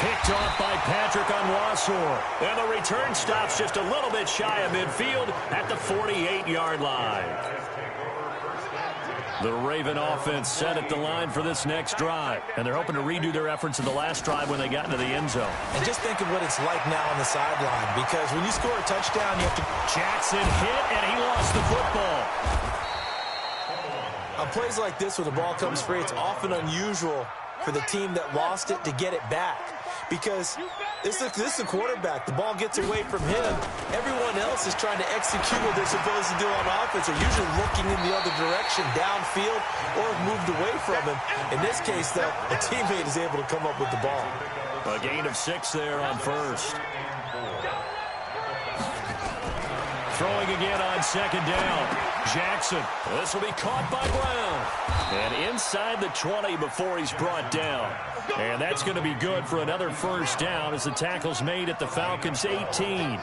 Picked off by Patrick Onwuasor. And the return stops just a little bit shy of midfield at the 48-yard line. The Raven offense set at the line for this next drive. And they're hoping to redo their efforts in the last drive when they got into the end zone. And just think of what it's like now on the sideline. Because when you score a touchdown, you have to... Jackson hit, and he lost the football. On plays like this where the ball comes free, it's often unusual for the team that lost it to get it back. Because this is a quarterback. The ball gets away from him. Everyone else is trying to execute what they're supposed to do on offense. They're usually looking in the other direction, downfield, or moved away from him. In this case, though, a teammate is able to come up with the ball. A gain of 6 there on first. Throwing again on 2nd down. Jackson. This will be caught by Brown. And inside the 20 before he's brought down. And that's going to be good for another first down as the tackle's made at the Falcons' 18.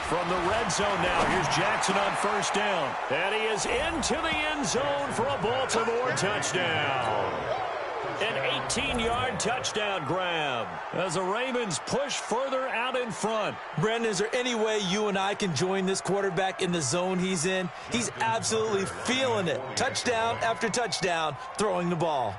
From the red zone now, here's Jackson on first down. And he is into the end zone for a Baltimore touchdown. An 18-yard touchdown grab as the Ravens push further out in front. Brandon, is there any way you and I can join this quarterback in the zone he's in? He's absolutely feeling it. Touchdown after touchdown, throwing the ball.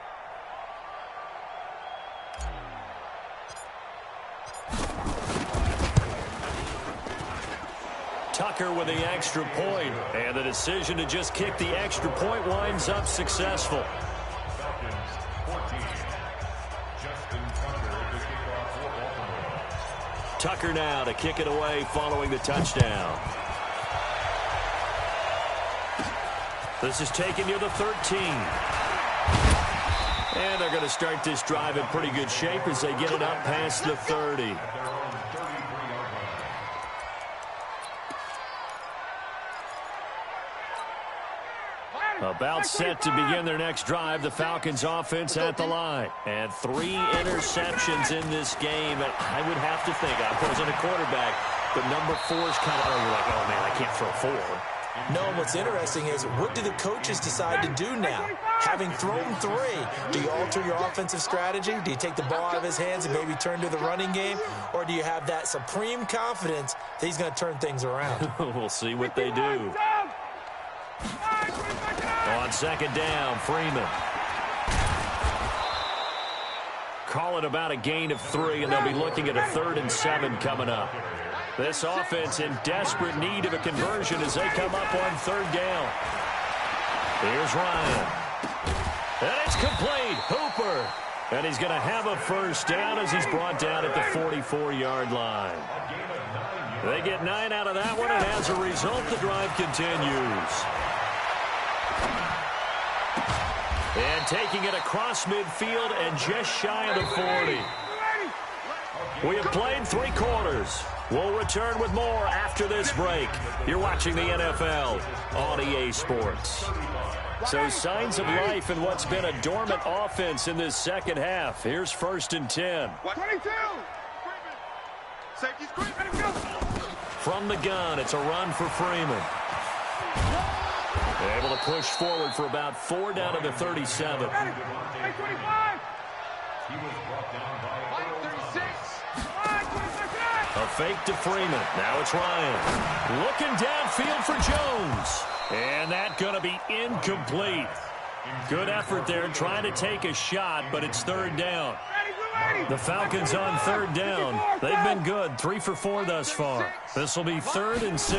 Tucker with the extra point, and the decision to just kick the extra point winds up successful. Tucker now to kick it away following the touchdown. This is taken near the 13. And they're going to start this drive in pretty good shape as they get it up past the 30. About set to begin their next drive, the Falcons offense at the line. And 3 interceptions in this game. And I would have to think, I wasn't a quarterback, but number 4 is kind of, you're like, oh man, I can't throw 4. No, what's interesting is, what do the coaches decide to do now? Having thrown 3, do you alter your offensive strategy? Do you take the ball out of his hands and maybe turn to the running game? Or do you have that supreme confidence that he's going to turn things around? We'll see what they do. On 2nd down, Freeman. Call it about a gain of 3, and they'll be looking at a 3rd and 7 coming up. This offense in desperate need of a conversion as they come up on 3rd down. Here's Ryan. And it's complete. Hooper. And he's going to have a first down as he's brought down at the 44-yard line. They get 9 out of that one, and as a result, the drive continues. And taking it across midfield and just shy of the 40. We have played 3 quarters. We'll return with more after this break. You're watching the NFL on EA Sports. So signs of life in what's been a dormant offense in this second half. Here's 1st and 10. 22. Safety screen. From the gun, it's a run for Freeman. Able to push forward for about 4 down to the 37. 25. A fake to Freeman. Now it's Ryan. Looking downfield for Jones. And that's going to be incomplete. Good effort there trying to take a shot, but it's 3rd down. The Falcons on 3rd down. They've been good. 3 for 4 thus far. This will be 3rd and 6.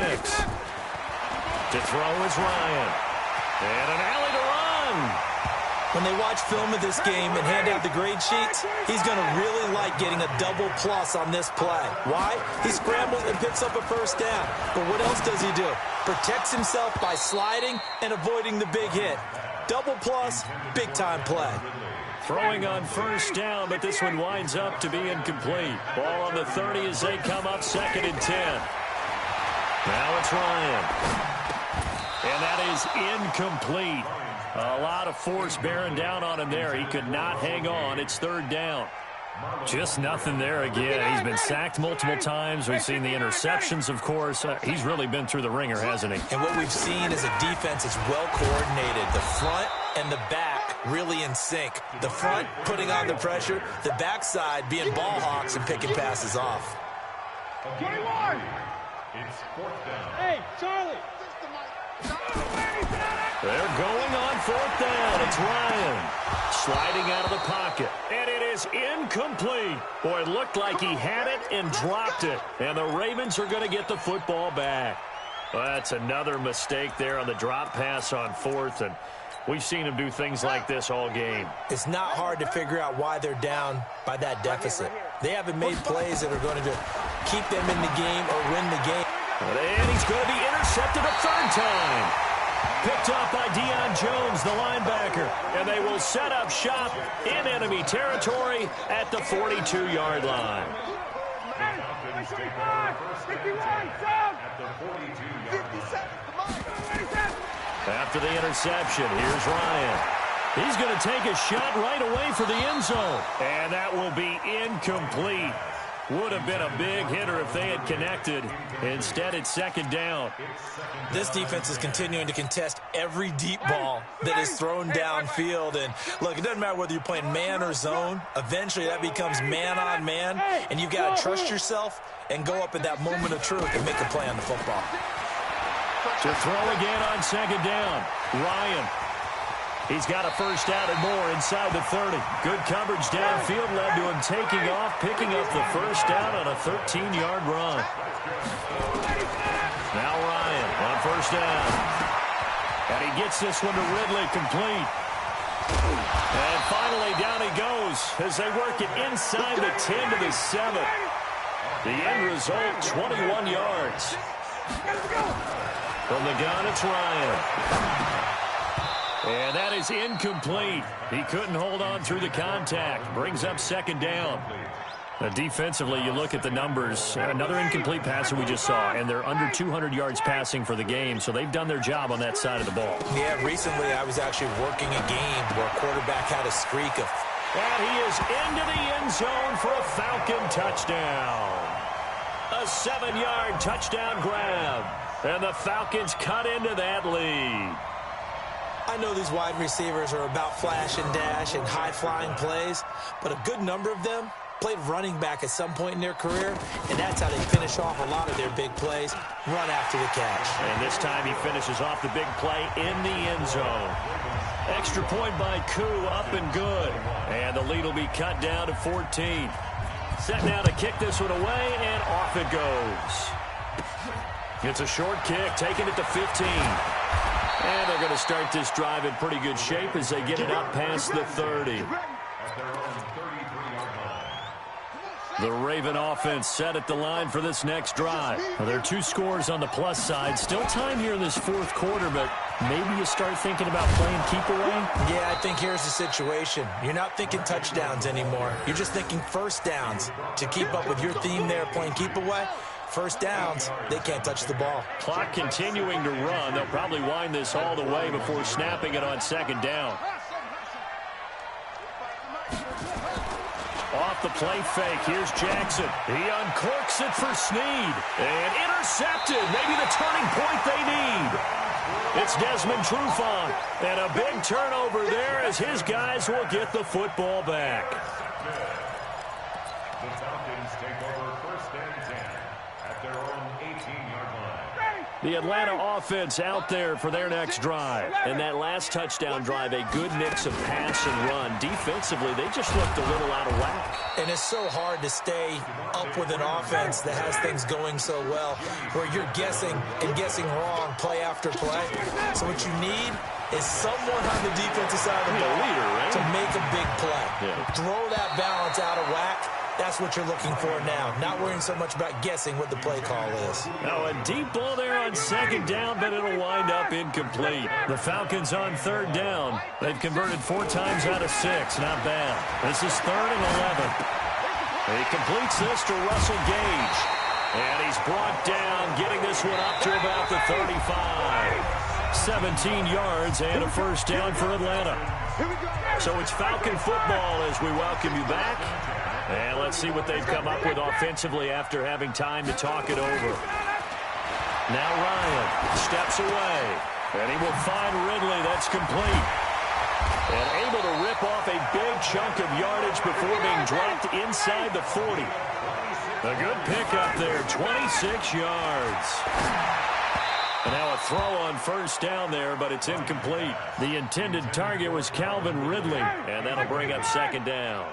To throw is Ryan. And an alley to run. When they watch film of this game and hand out the grade sheets, he's going to really like getting a double plus on this play. Why? He scrambles and picks up a 1st down. But what else does he do? Protects himself by sliding and avoiding the big hit. Double plus, big-time play. Throwing on 1st down, but this one winds up to be incomplete. Ball on the 30 as they come up 2nd and 10. Now it's Ryan. And that is incomplete. A lot of force bearing down on him there. He could not hang on. It's 3rd down. Just nothing there again. He's been sacked multiple times. We've seen the interceptions, of course. He's really been through the ringer, hasn't he? And what we've seen is a defense that's well coordinated. The front and the back really in sync. The front putting on the pressure. The backside being ball hawks and picking passes off. 21. It's 4th down. Hey, Charlie. They're going on 4th down. It's Ryan sliding out of the pocket. And it is incomplete. Boy, it looked like he had it and dropped it. And the Ravens are going to get the football back. Well, that's another mistake there on the drop pass on 4th. And we've seen him do things like this all game. It's not hard to figure out why they're down by that deficit. They haven't made plays that are going to keep them in the game or win the game. And he's going to be intercepted a 3rd time. Picked up by Deion Jones, the linebacker. And they will set up shop in enemy territory at the 42-yard line. After the interception, here's Ryan. He's going to take a shot right away for the end zone. And that will be incomplete. Would have been a big hitter if they had connected. Instead, it's 2nd down. This defense is continuing to contest every deep ball that is thrown downfield. And, look, it doesn't matter whether you're playing man or zone. Eventually, that becomes man-on-man. And you've got to trust yourself and go up at that moment of truth and make a play on the football. To throw again on 2nd down, Ryan. He's got a 1st down and more inside the 30. Good coverage downfield led to him taking off, picking up the 1st down on a 13-yard run. Now Ryan on 1st down. And he gets this one to Ridley complete. And finally down he goes as they work it inside the 10 to the 7. The end result, 21 yards. From the gun, it's Ryan. And that is incomplete. He couldn't hold on through the contact. Brings up 2nd down. Defensively, you look at the numbers. Another incomplete pass that we just saw, and they're under 200 yards passing for the game, so they've done their job on that side of the ball. Yeah, recently I was actually working a game where a quarterback had a streak of... And he is into the end zone for a Falcon touchdown. A 7-yard touchdown grab. And the Falcons cut into that lead. I know these wide receivers are about flash and dash and high-flying plays, but a good number of them played running back at some point in their career, and that's how they finish off a lot of their big plays, run after the catch. And this time he finishes off the big play in the end zone. Extra point by Koo, up and good. And the lead will be cut down to 14. Set now to kick this one away, and off it goes. It's a short kick, taking it to 15. And they're going to start this drive in pretty good shape as they get it up past the 30. The Raven offense set at the line for this next drive. Well, there are 2 scores on the plus side. Still time here in this 4th quarter, but maybe you start thinking about playing keep away? Yeah, I think here's the situation. You're not thinking touchdowns anymore. You're just thinking first downs. To keep up with your theme there, playing keep away, first downs, they can't touch the ball. Clock continuing to run. They'll probably wind this all the way before snapping it on second down. Off the play fake, here's Jackson. He uncorks it for Snead. And intercepted. Maybe the turning point they need. It's Desmond Trufant. And a big turnover there as his guys will get the football back. The Falcons take over first and 10 at their own 18-yard line. The Atlanta offense out there for their next drive. And that last touchdown drive, a good mix of pass and run. Defensively, they just looked a little out of whack. And it's so hard to stay up with an offense that has things going so well, where you're guessing and guessing wrong play after play. So what you need is someone on the defensive side of the ball to make a big play. Yeah. Throw that balance out of whack. That's what you're looking for now. Not worrying so much about guessing what the play call is. Now a deep ball there on second down, but it'll wind up incomplete. The Falcons on third down. They've converted 4 times out of 6. Not bad. This is 3rd and 11. He completes this to Russell Gage. And he's brought down, getting this one up to about the 35. 17 yards and a first down for Atlanta. So it's Falcon football as we welcome you back. And let's see what they've come up with offensively after having time to talk it over. Now Ryan steps away. And he will find Ridley. That's complete. And able to rip off a big chunk of yardage before being dropped inside the 40. A good pickup there, 26 yards. And now a throw on first down there, but it's incomplete. The intended target was Calvin Ridley, and that'll bring up second down.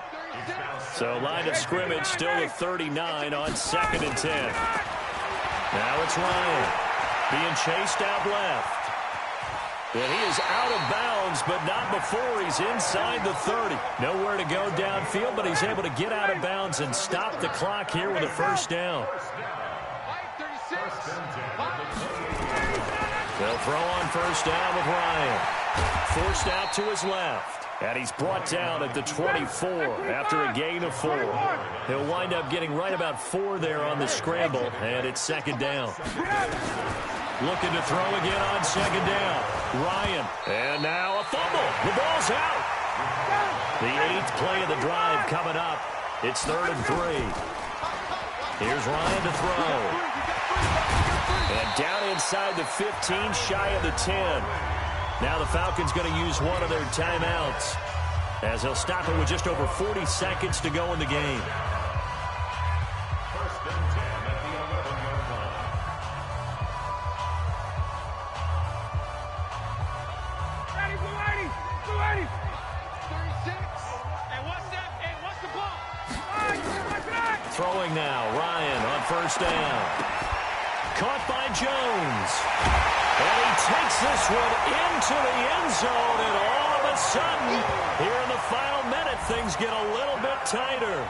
So line of scrimmage still at 39 on 2nd and 10. Now it's Ryan being chased out left. And he is out of bounds, but not before he's inside the 30. Nowhere to go downfield, but he's able to get out of bounds and stop the clock here with a first down. They'll throw on first down with Ryan. Forced out to his left. And he's brought down at the 24 after a gain of 4. He'll wind up getting right about 4 there on the scramble, and it's second down. Looking to throw again on second down. Ryan. And now a fumble. The ball's out. The 8th play of the drive coming up. It's 3rd and 3. Here's Ryan to throw. And down inside the 15, shy of the 10. Now the Falcons going to use one of their timeouts as he'll stop it with just over 40 seconds to go in the game. First and 10 at the 11-yard line. Ready. 36. And what's that? And what's the ball? Throwing now, Ryan on first down. Caught by Jones. And he takes this one into the end zone, and all of a sudden, here in the final minute, things get a little bit tighter.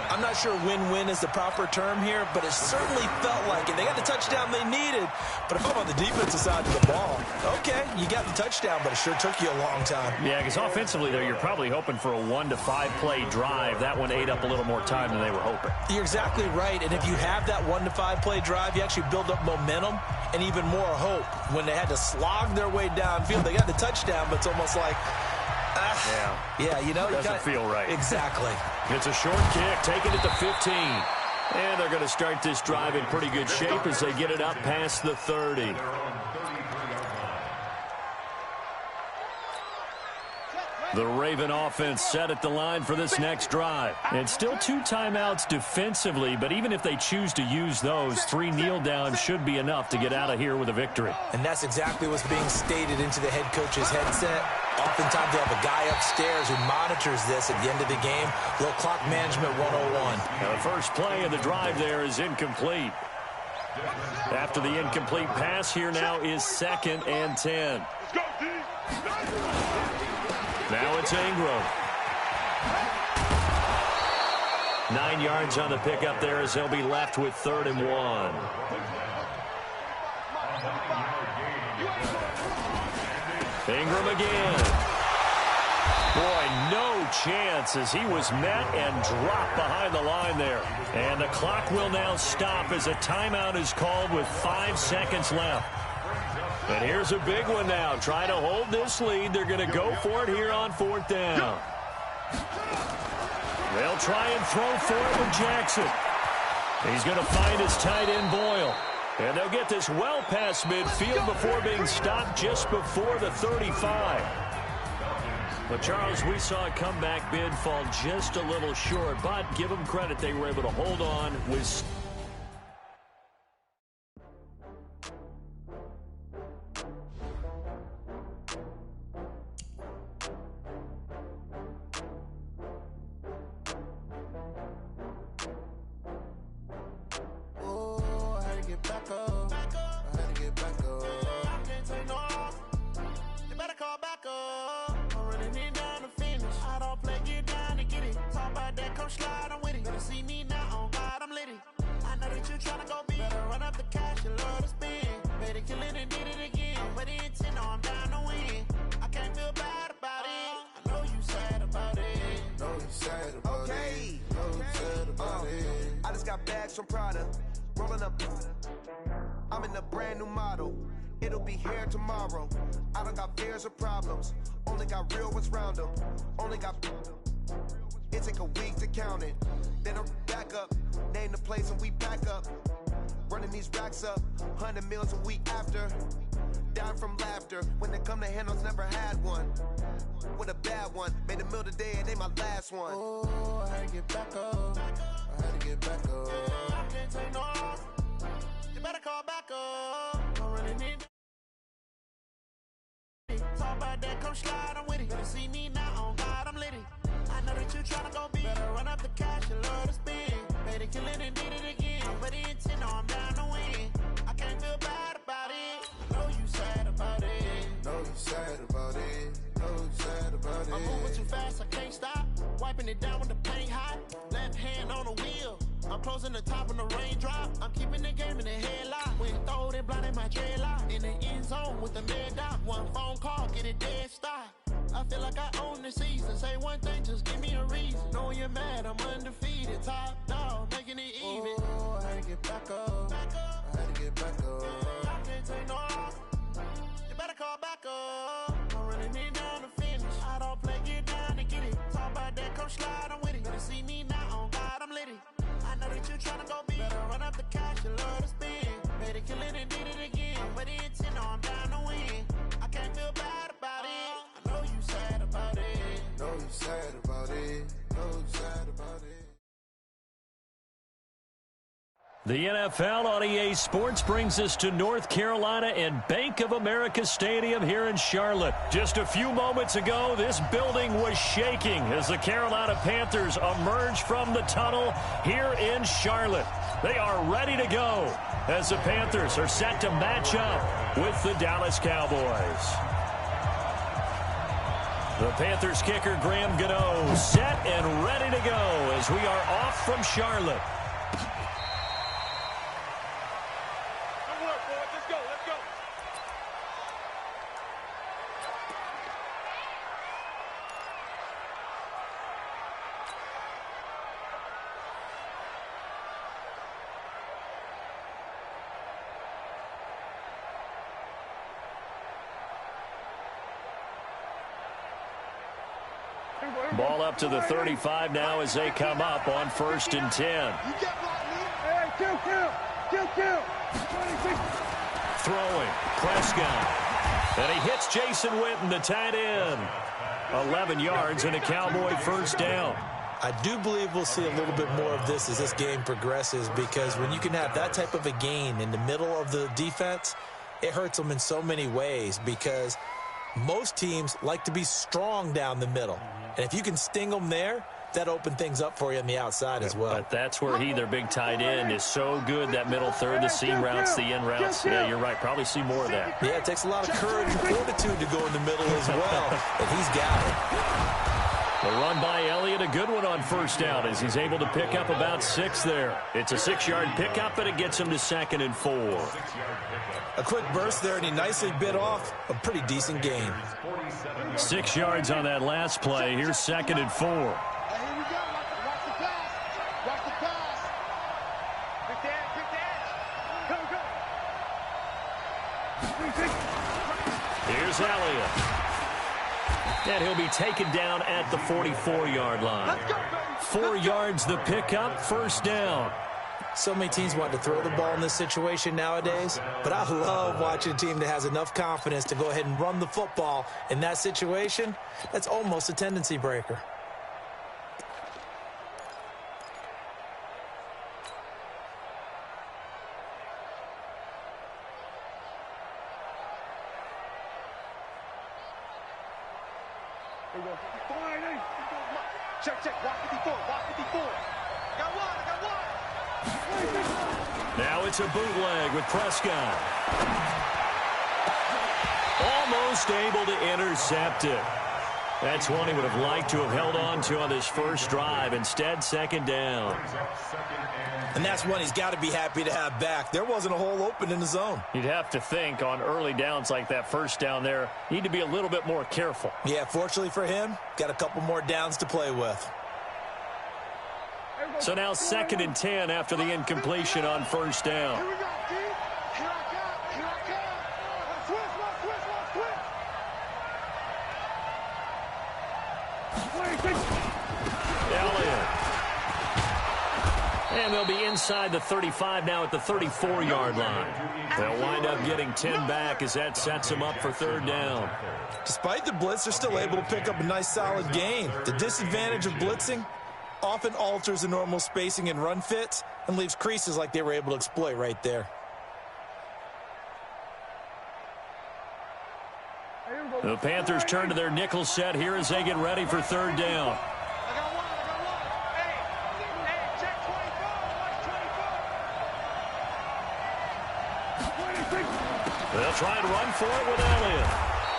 I'm not sure win-win is the proper term here, but it certainly felt like it. They got the touchdown they needed, but if I'm on the defensive side of the ball, okay, you got the touchdown, but it sure took you a long time. Yeah, because offensively, though, you're probably hoping for a 1 to 5 play drive. That one ate up a little more time than they were hoping. You're exactly right, and if you have that 1 to 5 play drive, you actually build up momentum and even more hope. When they had to slog their way downfield, they got the touchdown, but it's almost like, yeah, you know, doesn't feel right. Exactly. It's a short kick, taken at the 15. And they're going to start this drive in pretty good shape as they get it up past the 30. The Raven offense set at the line for this next drive. And still 2 timeouts defensively, but even if they choose to use those, 3 kneel downs should be enough to get out of here with a victory. And that's exactly what's being stated into the head coach's headset. Oftentimes they have a guy upstairs who monitors this at the end of the game. Little clock management 101. Now the first play of the drive there is incomplete. After the incomplete pass, here now is 2nd and 10. Now it's Ingram. 9 yards on the pickup there as they'll be left with 3rd and 1. Ingram again. Boy, no chance as he was met and dropped behind the line there. And the clock will now stop as a timeout is called with 5 seconds left. And here's a big one now. Trying to hold this lead. They're going to go for it here on 4th down. They'll try and throw for it with Jackson. He's going to find his tight end Boyle. And they'll get this well past midfield before being stopped just before the 35. But, Charles, we saw a comeback bid fall just a little short, but give them credit. They were able to hold on with... I'm in a brand new model. It'll be here tomorrow. I don't got fears or problems. Only got real ones round them. Only got... It take a week to count it. Then I'm back up. Name the place and we back up. Running these racks up. 100 meals a week after. Down from laughter. When they come to handles, never had one. With a bad one. Made a meal today and they my last one. Oh, I had to get back up. I had to get back up. I can't take no off. You better call back up. I'm running in. Talk about that, come slide, I'm with it. Better see me now, on God, I'm litty. I know that you tryna go big. Better run up the cash, you love to spend. Made a killing and did it again. But the intent, no, I'm down to win. I can't feel bad about it. I know you sad about it. Know you sad about it. Know you sad about it. I'm moving too fast, I can't stop. Wiping it down with the paint hot. Left hand on the wheel. I'm closing the top when the raindrop. I'm keeping the game in the headlock. When throwed and blinded my dreadlock. In the end zone with the mid dot. One phone call, get it dead stop. I feel like I own the season. Say one thing, just give me a reason. Knowing you're mad, I'm undefeated. Top dog, making it even. Oh, I had to get back up. I had to get back up. I can't take no off. You better call back up. I'm running it down to finish. I don't play, get down and get it. Talk about that, come slide, I'm with it. Better see me now, on God, I'm litty. I know that you tryna go big. Better run up the cash, you love to spend. Made a killing and did it again. But the intent, no, I'm down to win. I can't feel bad about it. I know you sad about it. Know you sad about it. Know you sad about it. The NFL on EA Sports brings us to North Carolina and Bank of America Stadium here in Charlotte. Just a few moments ago, this building was shaking as the Carolina Panthers emerged from the tunnel here in Charlotte. They are ready to go as the Panthers are set to match up with the Dallas Cowboys. The Panthers kicker Graham Gano set and ready to go as we are off from Charlotte. Ball up to the 35 now as they come up on 1st and 10. Throwing, Prescott. And he hits Jason Witten, the tight end. 11 yards and a Cowboy first down. I do believe we'll see a little bit more of this as this game progresses, because when you can have that type of a gain in the middle of the defense, it hurts them in so many ways, because most teams like to be strong down the middle. And if you can sting them there, that opens things up for you on the outside as well. But that's where their big tight end, is so good, that middle third, the seam routes, the in routes. Yeah, you're right. Probably see more of that. Yeah, it takes a lot of courage and fortitude to go in the middle as well. And he's got it. The run by Elliott, a good one on first down as he's able to pick up about 6 there. It's a 6-yard pickup, and it gets him to 2nd and 4. A quick burst there, and he nicely bit off a pretty decent gain. 6 yards on that last play. Here's 2nd and 4. Hey, here we go. Watch the pass. Watch the pass. Pick the edge. Pick the edge. Go. Here's Elliott. And he'll be taken down at the 44-yard line. 4 yards the pickup, first down. So many teams want to throw the ball in this situation nowadays, but I love watching a team that has enough confidence to go ahead and run the football in that situation. That's almost a tendency breaker. Check. Walk 54. Walk 54. Got one. Now it's a bootleg with Prescott. Almost able to intercept it. That's one he would have liked to have held on to on this first drive. Instead, 2nd down. And that's one he's got to be happy to have back. There wasn't a hole open in the zone. You'd have to think on early downs like that first down there, need to be a little bit more careful. Yeah, fortunately for him, got a couple more downs to play with. So now 2nd and 10 after the incompletion on first down. Here we go, D. Here I come. Twist. Elliott. And they'll be inside the 35 now at the 34-yard line. They'll wind up getting 10 back as that sets them up for 3rd down. Despite the blitz, they're still able to pick up a nice solid gain. The disadvantage of blitzing often alters the normal spacing and run fits and leaves creases like they were able to exploit right there. The Panthers turn to their nickel set here as they get ready for 3rd down. I got one. Hey, check 24. They'll try and run for it with Elliott.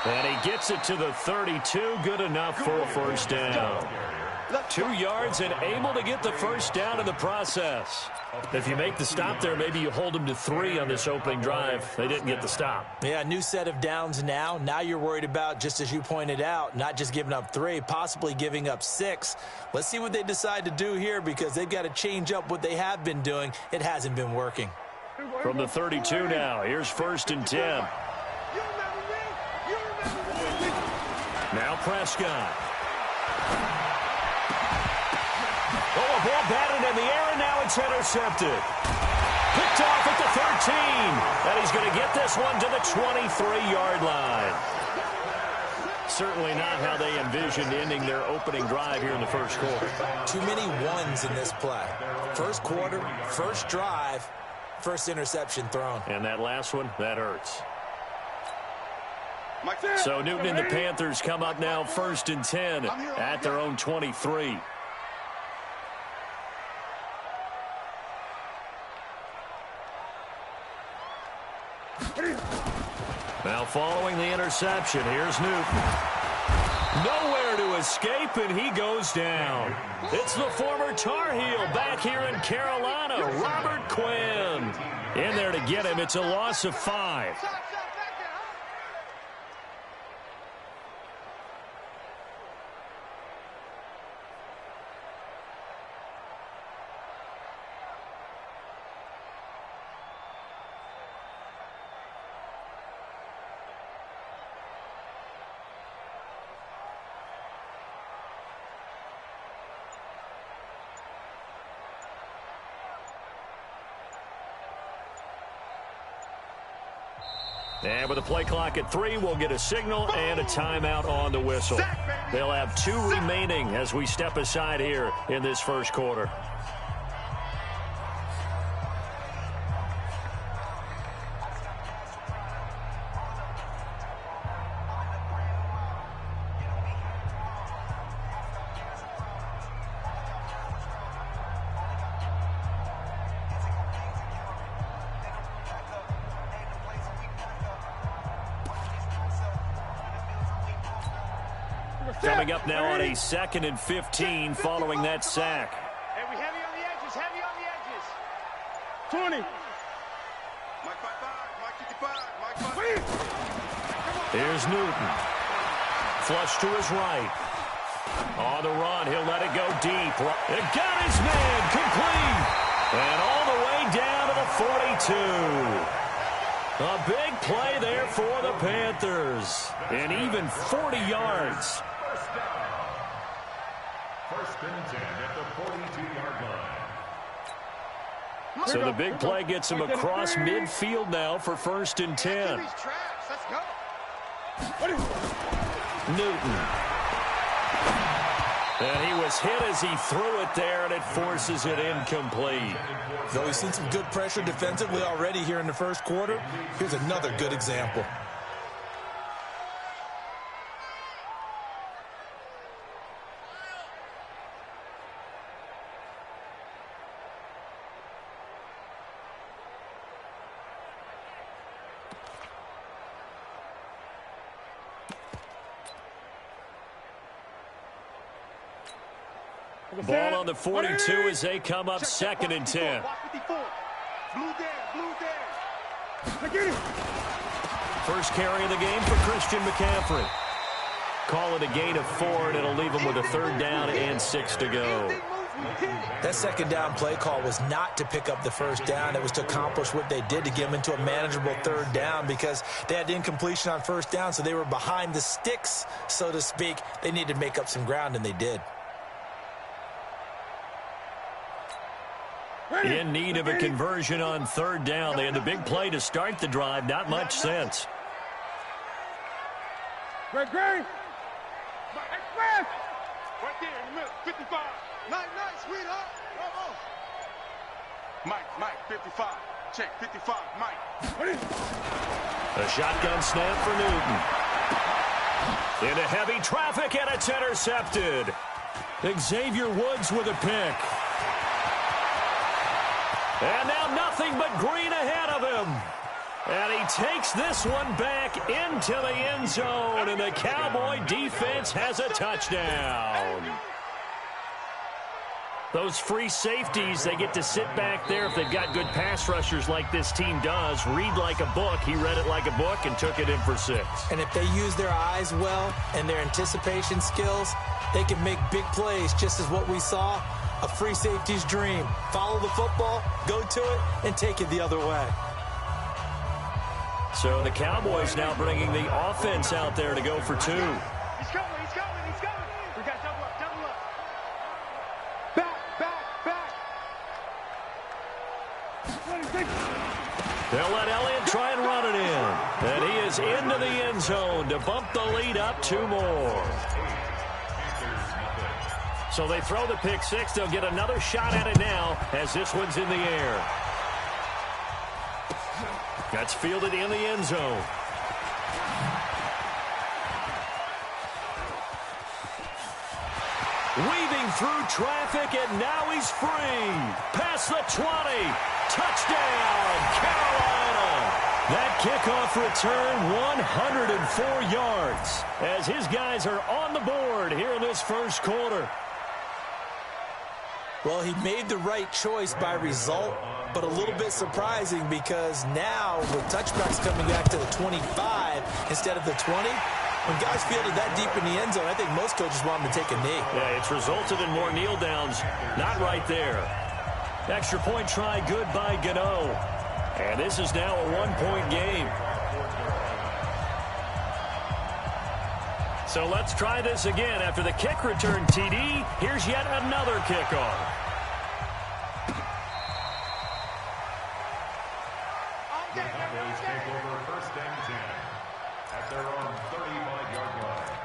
And he gets it to the 32. Good enough for a first down. 2 yards and able to get the first down in the process. If you make the stop there, maybe you hold them to 3 on this opening drive. They didn't get the stop. Yeah, new set of downs now. Now you're worried about, just as you pointed out, not just giving up 3, possibly giving up 6. Let's see what they decide to do here because they've got to change up what they have been doing. It hasn't been working. From the 32 now, here's 1st and 10. Now Prescott. Oh, a ball batted in the air, and now it's intercepted. Picked off at the 13. And he's going to get this one to the 23-yard line. Certainly not how they envisioned ending their opening drive here in the first quarter. Too many ones in this play. First quarter, first drive, first interception thrown. And that last one, that hurts. So Newton and the Panthers come up now 1st and 10 at their own 23. Now following the interception, here's Newton. Nowhere to escape, and he goes down. It's the former Tar Heel back here in Carolina, Robert Quinn. In there to get him. It's a loss of 5. And with the play clock at 3, we'll get a signal and a timeout on the whistle. They'll have 2 remaining as we step aside here in this first quarter. Coming up now on a 2nd and 15 following that sack. Hey, we heavy on the edges, heavy on the edges. 20. Mike 55, Mike 55, Mike 55. Here's Newton. Flush to his right. On the run, he'll let it go deep. It got his man complete. And all the way down to the 42. A big play there for the Panthers. And even 40 yards. First and 10 at the 42-yard line. So the big play gets him across midfield now for 1st and 10. Let's go. Newton. And he was hit as he threw it there, and it forces it incomplete. Though we've seen some good pressure defensively already here in the first quarter, here's another good example. Ball on the 42 as they come up 2nd and 10. First carry of the game for Christian McCaffrey. Call it a gain of 4, and it'll leave him with a 3rd down and 6 to go. That 2nd down play call was not to pick up the 1st down. It was to accomplish what they did to get them into a manageable 3rd down because they had incompletion on 1st down, so they were behind the sticks, so to speak. They needed to make up some ground, and they did. In need of a conversion on 3rd down. They had the big play to start the drive. Not much sense. Greg. Express. Right there in the middle. 55. Nice, sweetheart. Bravo. Mike, 55. Check, 55. Mike. A shotgun snap for Newton. Into heavy traffic, and it's intercepted. Xavier Woods with a pick. And now nothing but green ahead of him. And he takes this one back into the end zone, and the Cowboy defense has a touchdown. Those free safeties, they get to sit back there if they've got good pass rushers like this team does. Read like a book. He read it like a book and took it in for 6. And if they use their eyes well and their anticipation skills, they can make big plays, just as what we saw. A free safety's dream. Follow the football, go to it, and take it the other way. So the Cowboys now bringing the offense out there to go for 2. He's coming. We got double up. Back. They'll let Elliott try and run it in. And he is into the end zone to bump the lead up 2 more. So they throw the pick 6. They'll get another shot at it now as this one's in the air. That's fielded in the end zone. Weaving through traffic, and now he's free. Past the 20. Touchdown, Carolina. That kickoff return, 104 yards, as his guys are on the board here in this first quarter. Well, he made the right choice by result, but a little bit surprising because now with touchbacks coming back to the 25 instead of the 20, when guys fielded that deep in the end zone, I think most coaches want them to take a knee. Yeah, it's resulted in more kneel downs. Not right there. Extra point try good by Gano. And this is now a 1-point game. So let's try this again. After the kick return TD, here's yet another kickoff. The Cowboys take over 1st and 10 at their own 35-yard line.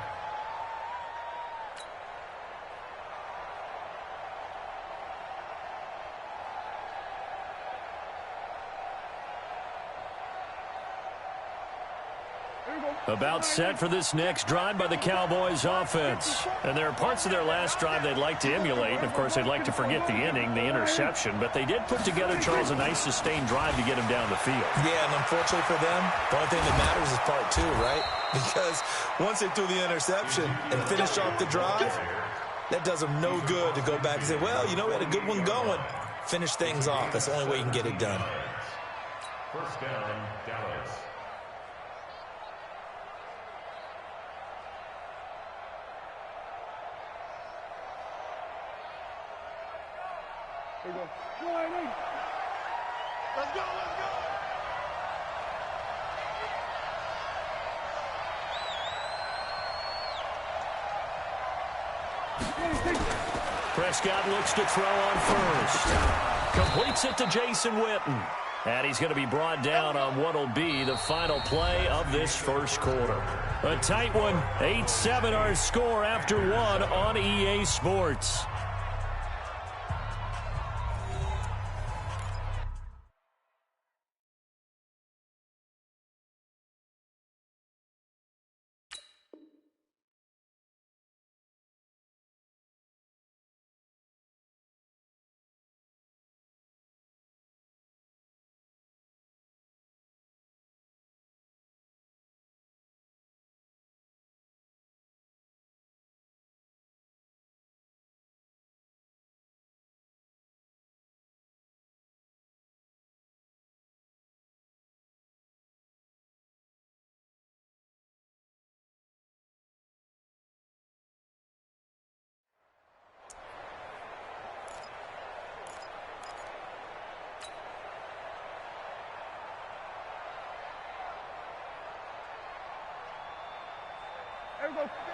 About set for this next drive by the Cowboys offense. And there are parts of their last drive they'd like to emulate. And, of course, they'd like to forget the inning, the interception. But they did put together, Charles, a nice sustained drive to get him down the field. Yeah, and unfortunately for them, the only thing that matters is part two, right? Because once they threw the interception and finished off the drive, that does them no good to go back and say, well, you know, we had a good one going. Finish things off. That's the only way you can get it done. First down, Dallas. Here we go. Let's go, let's go. Prescott looks to throw on first. Completes it to Jason Witten. And he's going to be brought down on what will be the final play of this first quarter. A tight one, 8-7 our score after one on EA Sports.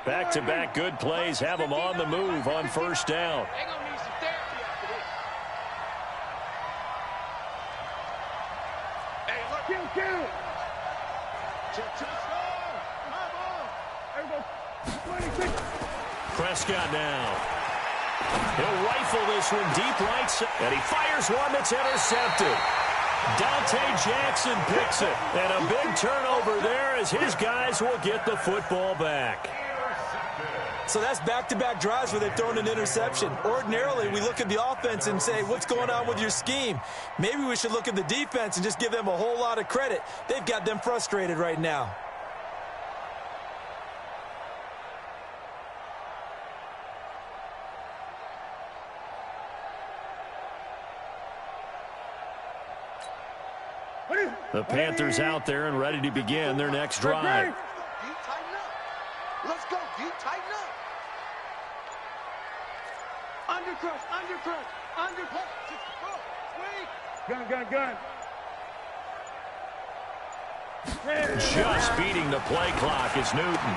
Back-to-back good plays have them on the move on first down. They're gonna need some therapy after this. Hey, look. Kill. Touchdown. Come on. There we go. 26. Prescott now. He'll rifle this one deep right side, and he fires one that's intercepted. Dante Jackson picks it, and a big turnover there as his guys will get the football back. So that's back-to-back drives where they've thrown an interception. Ordinarily, we look at the offense and say, what's going on with your scheme? Maybe we should look at the defense and just give them a whole lot of credit. They've got them frustrated right now. The Panthers out there and ready to begin their next drive. Let's go, D. Tighten up. Undercrush. Gun. Just beating the play clock is Newton.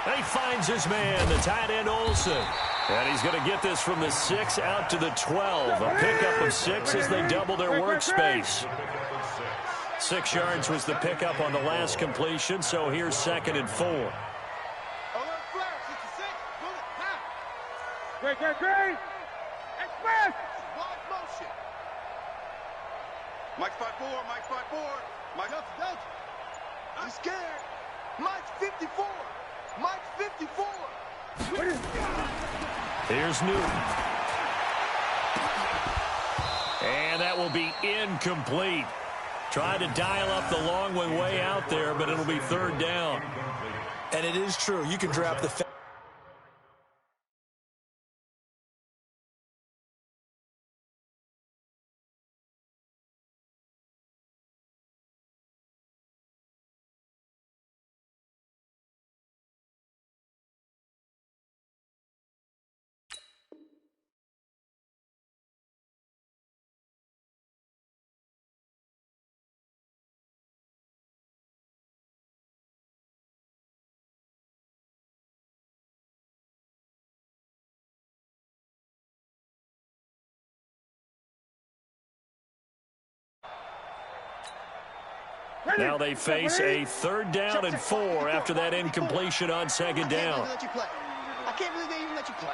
And he finds his man, the tight end Olsen. And he's going to get this from the 6 out to the 12. A pickup of 6 as they double their workspace. 6 yards was the pickup on the last completion, so here's 2nd and 4. Great. Express. Wide motion. Mike's 5'4". Mike, don't. I'm scared. Mike's 54. Here's Newton. And that will be incomplete. Trying to dial up the long one way out there, but it'll be 3rd down. And it is true. You can drop the Now they face a 3rd down and 4 after that incompletion on 2nd down. I can't believe they even let you play.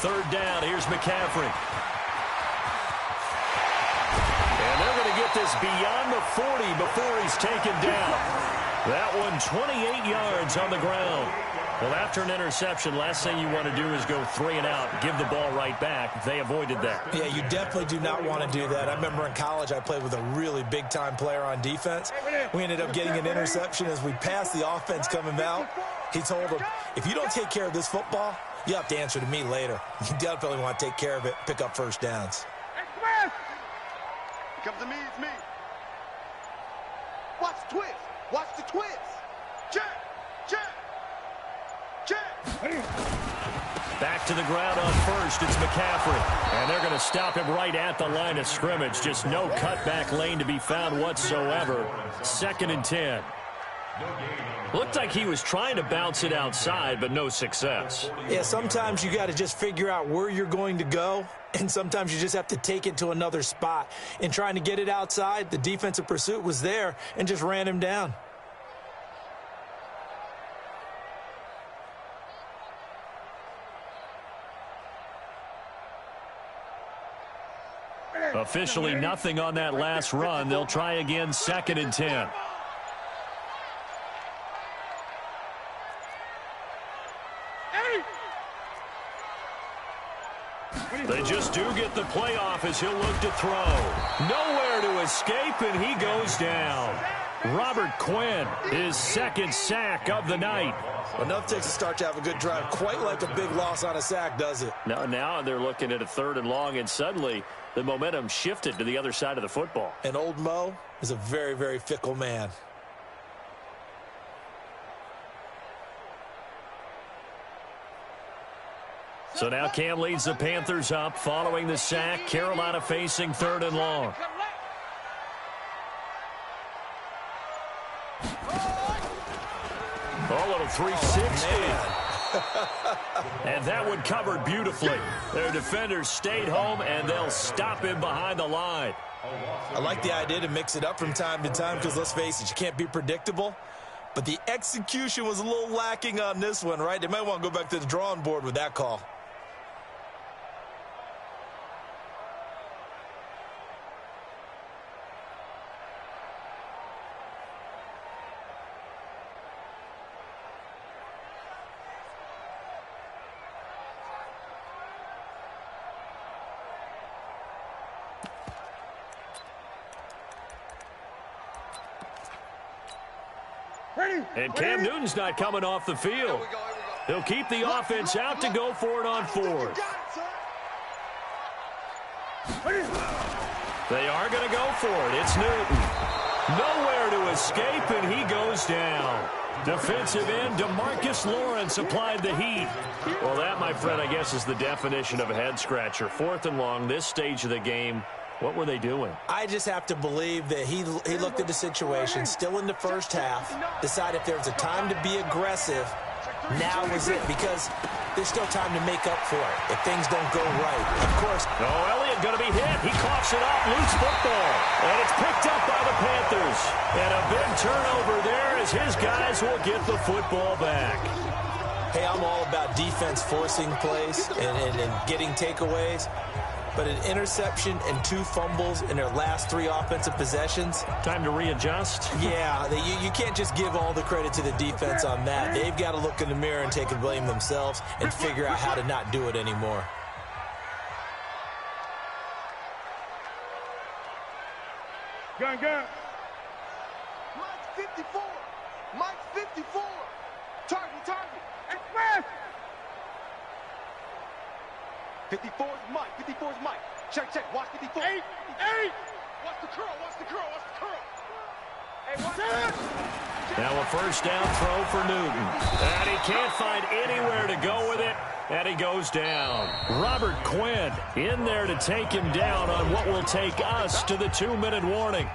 3rd down. Here's McCaffrey. And they're going to get get this beyond the 40 before he's taken down. That one 28 yards on the ground. Well, after an interception, last thing you want to do is go 3 and out, give the ball right back. They avoided that. Yeah, you definitely do not want to do that. I remember in college I played with a really big-time player on defense. We ended up getting an interception as we passed the offense coming out. He told him, if you don't take care of this football, you have to answer to me later. You definitely want to take care of it, pick up first downs. Come to me, it's me. Watch the twist. Watch the twist. Check. Back to the ground on first. It's McCaffrey. And they're going to stop him right at the line of scrimmage. Just no cutback lane to be found whatsoever. 2nd and 10. Looked like he was trying to bounce it outside, but no success. Yeah, sometimes you got to just figure out where you're going to go, and sometimes you just have to take it to another spot. In trying to get it outside, the defensive pursuit was there and just ran him down. Officially nothing on that last run. They'll try again, 2nd and 10. They just do get the playoff as he'll look to throw. Nowhere to escape, and he goes down. Robert Quinn, his 2nd sack of the night. Enough takes a start to have a good drive. Quite like a big loss on a sack, does it? Now they're looking at a 3rd and long, and suddenly the momentum shifted to the other side of the football. And old Mo is a very, very fickle man. So now Cam leads the Panthers up following the sack. Carolina facing 3rd and long. Oh, little 360. And that one covered beautifully. Their defenders stayed home, and they'll stop him behind the line. I like the idea to mix it up from time to time because, let's face it, you can't be predictable. But the execution was a little lacking on this one, right? They might want to go back to the drawing board with that call. And Cam Newton's not coming off the field. He'll keep the offense out to go for it on 4th. They are going to go for it. It's Newton. Nowhere to escape, and he goes down. Defensive end DeMarcus Lawrence applied the heat. Well, that, my friend, I guess is the definition of a head-scratcher. 4th and long, this stage of the game. What were they doing? I just have to believe that he looked at the situation, still in the first half, decided if there was a time to be aggressive, now was it, because there's still time to make up for it if things don't go right. Of course. Oh, Elliott going to be hit. He coughs it up, loose football. And it's picked up by the Panthers. And a big turnover there as his guys will get the football back. Hey, I'm all about defense forcing plays and getting takeaways. But an interception and 2 fumbles in their last 3 offensive possessions. Time to readjust? Yeah, you can't just give all the credit to the defense on that. They've got to look in the mirror and take the blame themselves and figure out how to not do it anymore. Gun. Mike 54. Mike 54. Target. Express. 54 is Mike. 54 is Mike. Check. Watch 54. 8. Watch the curl. Hey, watch it. Now a first down throw for Newton. And he can't find anywhere to go with it. And he goes down. Robert Quinn in there to take him down on what will take us to the 2-minute warning.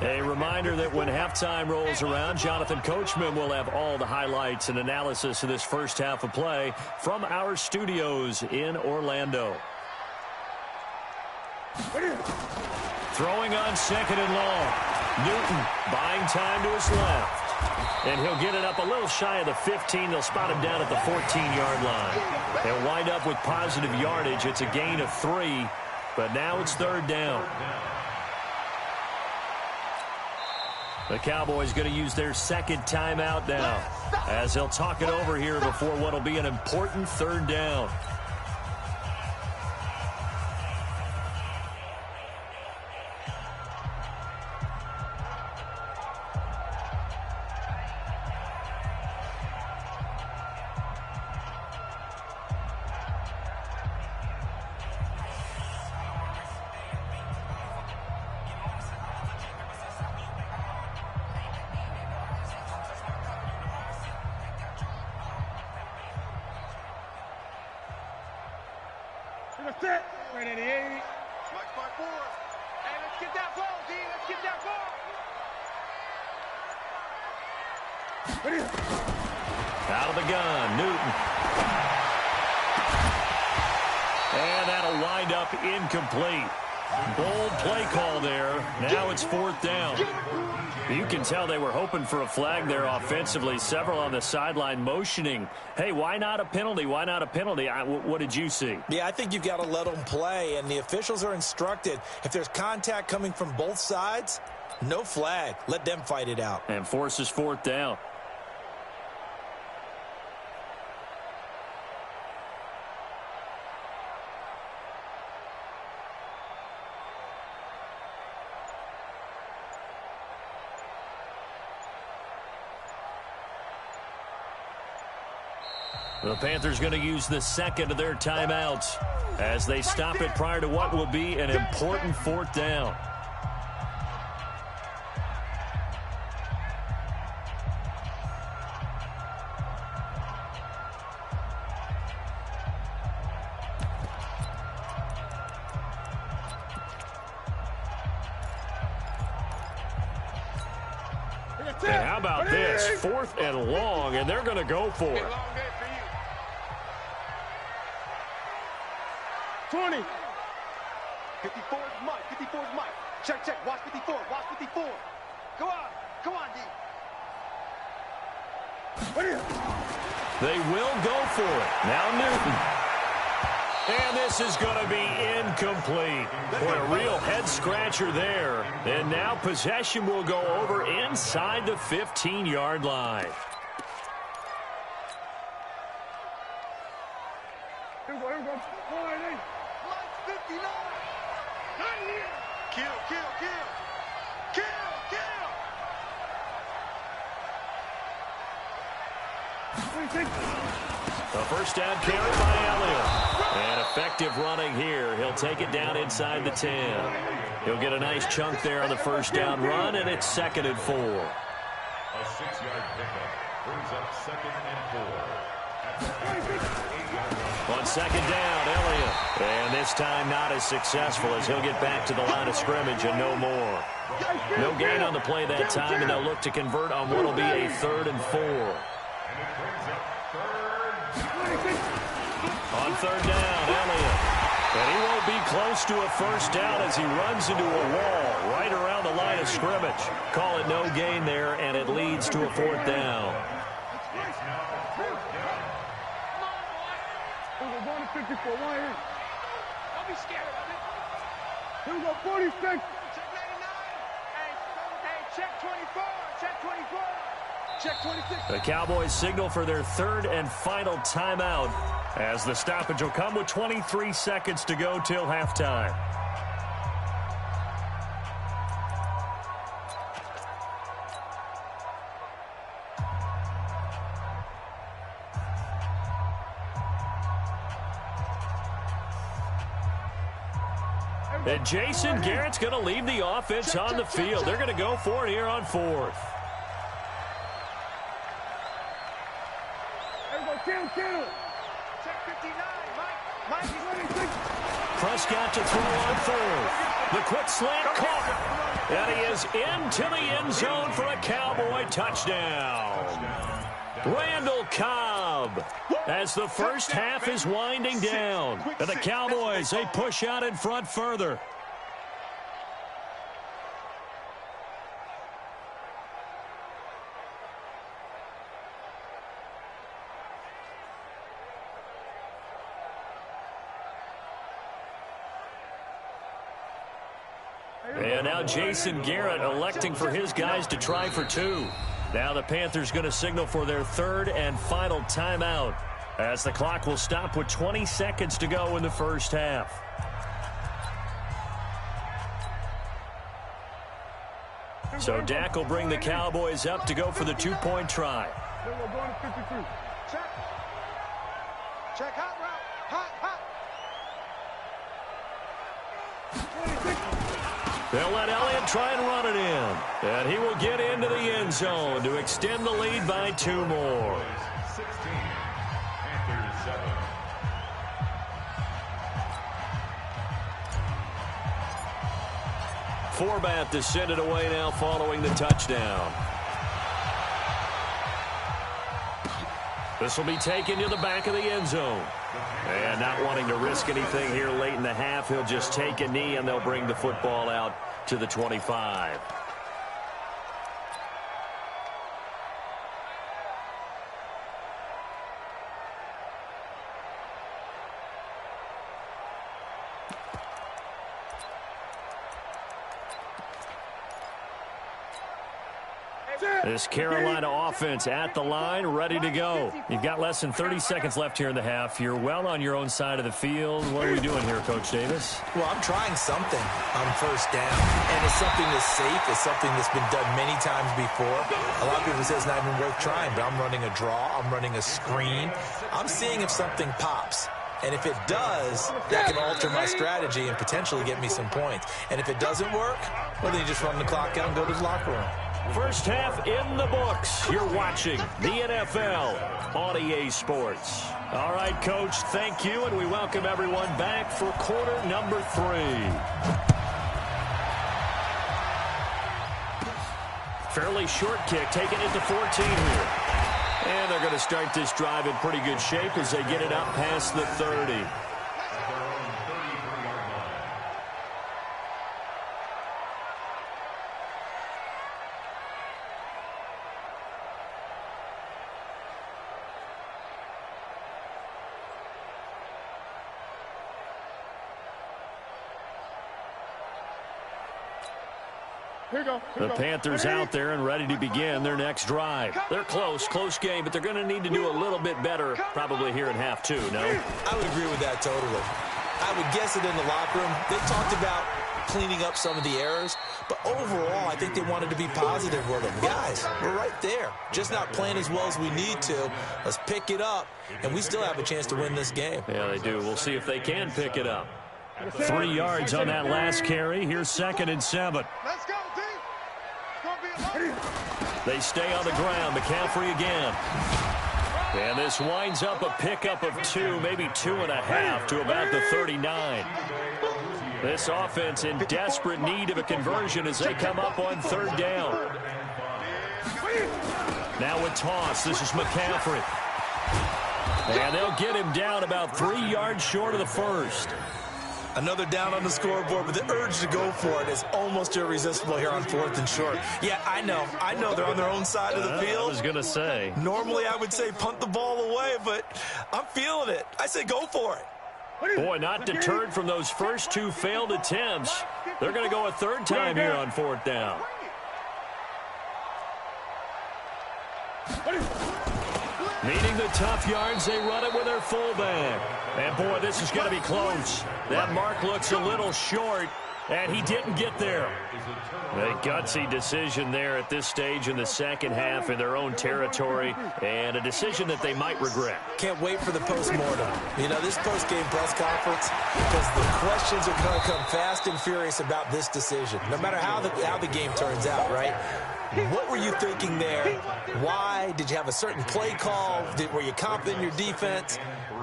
A reminder that when halftime rolls around, Jonathan Coachman will have all the highlights and analysis of this first half of play from our studios in Orlando. Throwing on 2nd and long. Newton buying time to his left. And he'll get it up a little shy of the 15. They'll spot him down at the 14-yard line. They'll wind up with positive yardage. It's a gain of 3, but now it's third down. The Cowboys going to use their second timeout now as they'll talk it over here before what will be an important third down. Right at the 80. Mike 5-4. Hey, let's get that ball, D. Let's get that ball. Out of the gun, Newton. And that'll wind up incomplete. Bold play call there. Now it's fourth down. You can tell they were hoping for a flag there offensively. Several on the sideline motioning. Hey, why not a penalty? Why not a penalty? What did you see? Yeah, I think you've got to let them play, and the officials are instructed. If there's contact coming from both sides, no flag. Let them fight it out. And forces fourth down. The Panthers going to use the second of their timeouts as they stop it prior to what will be an important fourth down. And how about this? 4th and long, and they're going to go for it. 20. 54 is Mike. 54 is Mike. Check, check. Watch 54. Watch 54. Go on. Go on, D. They will go for it. Now Newton. And this is going to be incomplete. Boy, a real head-scratcher there. And now possession will go over inside the 15-yard line. Here we go. Here we go. 59. Kill, kill, kill. Kill, kill. A first down carry by Elliott. And effective running here. He'll take it down inside the 10. He'll get a nice chunk there on the first down run, and it's 2nd and 4. A 6-yard pickup brings up 2nd and 4. On 2nd down, Elliott. And this time not as successful as he'll get back to the line of scrimmage and no more. No gain on the play that time, and they'll look to convert on what will be a 3rd and 4. And it brings up 3rd. On 3rd down, Elliott. And he won't be close to a first down as he runs into a wall right around the line of scrimmage. Call it no gain there, and it leads to a 4th down. It's now 4th down. We're going to 54. One here. Don't be scared of it. Here we go. 46. Check 99. Hey, check 24. Check 24. Check 26. The Cowboys signal for their 3rd and final timeout as the stoppage will come with 23 seconds to go till halftime. And Jason Garrett's going to leave the offense on the field. They're going to go for it here on 4th. Kill. Check 59. Mike. Prescott to throw on 3rd. The quick slant caught. And he is into the end zone for a Cowboy touchdown. Randall Cobb as the first half is winding down. And the Cowboys, they push out in front further. And now Jason Garrett electing for his guys to try for 2. Now the Panthers going to signal for their 3rd and final timeout, as the clock will stop with 20 seconds to go in the first half. So Dak will bring the Cowboys up to go for the 2-point try. Check hot route. Hot. They'll let Elliott try and run it in. And he will get into the end zone to extend the lead by 2 more. 16, Panthers 7. Forbath to send it away now following the touchdown. This will be taken to the back of the end zone. And not wanting to risk anything here late in the half, he'll just take a knee and they'll bring the football out to the 25. This Carolina offense at the line, ready to go. You've got less than 30 seconds left here in the half. You're well on your own side of the field. What are we doing here, Coach Davis? Well, I'm trying something on first down, and it's something that's safe. It's something that's been done many times before. A lot of people say it's not even worth trying, but I'm running a draw. I'm running a screen. I'm seeing if something pops. And if it does, that can alter my strategy and potentially get me some points. And if it doesn't work, well, then you just run the clock out and go to the locker room. First half in the books. You're watching the NFL on EA Sports. All right, Coach, thank you, and we welcome everyone back for quarter number 3. Fairly short kick, taking it to 14 here. And they're going to start this drive in pretty good shape as they get it up past the 30. The Panthers out there and ready to begin their next drive. They're close game, but they're going to need to do a little bit better probably here in half 2, no? I would agree with that totally. I would guess it in the locker room. They talked about cleaning up some of the errors, but overall, I think they wanted to be positive with them. Guys, we're right there. Just not playing as well as we need to. Let's pick it up, and we still have a chance to win this game. Yeah, they do. We'll see if they can pick it up. 3 yards on that last carry. Here's 2nd and 7. Let's go, D. They stay on the ground. McCaffrey again. And this winds up a pickup of 2, maybe 2.5 to about the 39. This offense in desperate need of a conversion as they come up on 3rd down. Now a toss. This is McCaffrey. And they'll get him down about 3 yards short of the first. Another down on the scoreboard, but the urge to go for it is almost irresistible here on 4th and short. Yeah, I know they're on their own side of the field. I was going to say. Normally I would say punt the ball away, but I'm feeling it. I say go for it. Boy, not deterred from those first 2 failed attempts. They're going to go a 3rd time here on 4th down. Needing the tough yards, they run it with their fullback. And, boy, this is going to be close. That mark looks a little short, and he didn't get there. A gutsy decision there at this stage in the second half in their own territory, and a decision that they might regret. Can't wait for the postmortem. You know, this postgame press conference, because the questions are going to come fast and furious about this decision, no matter how the game turns out, right? What were you thinking there? Why? Did you have a certain play call? Were you confident in your defense?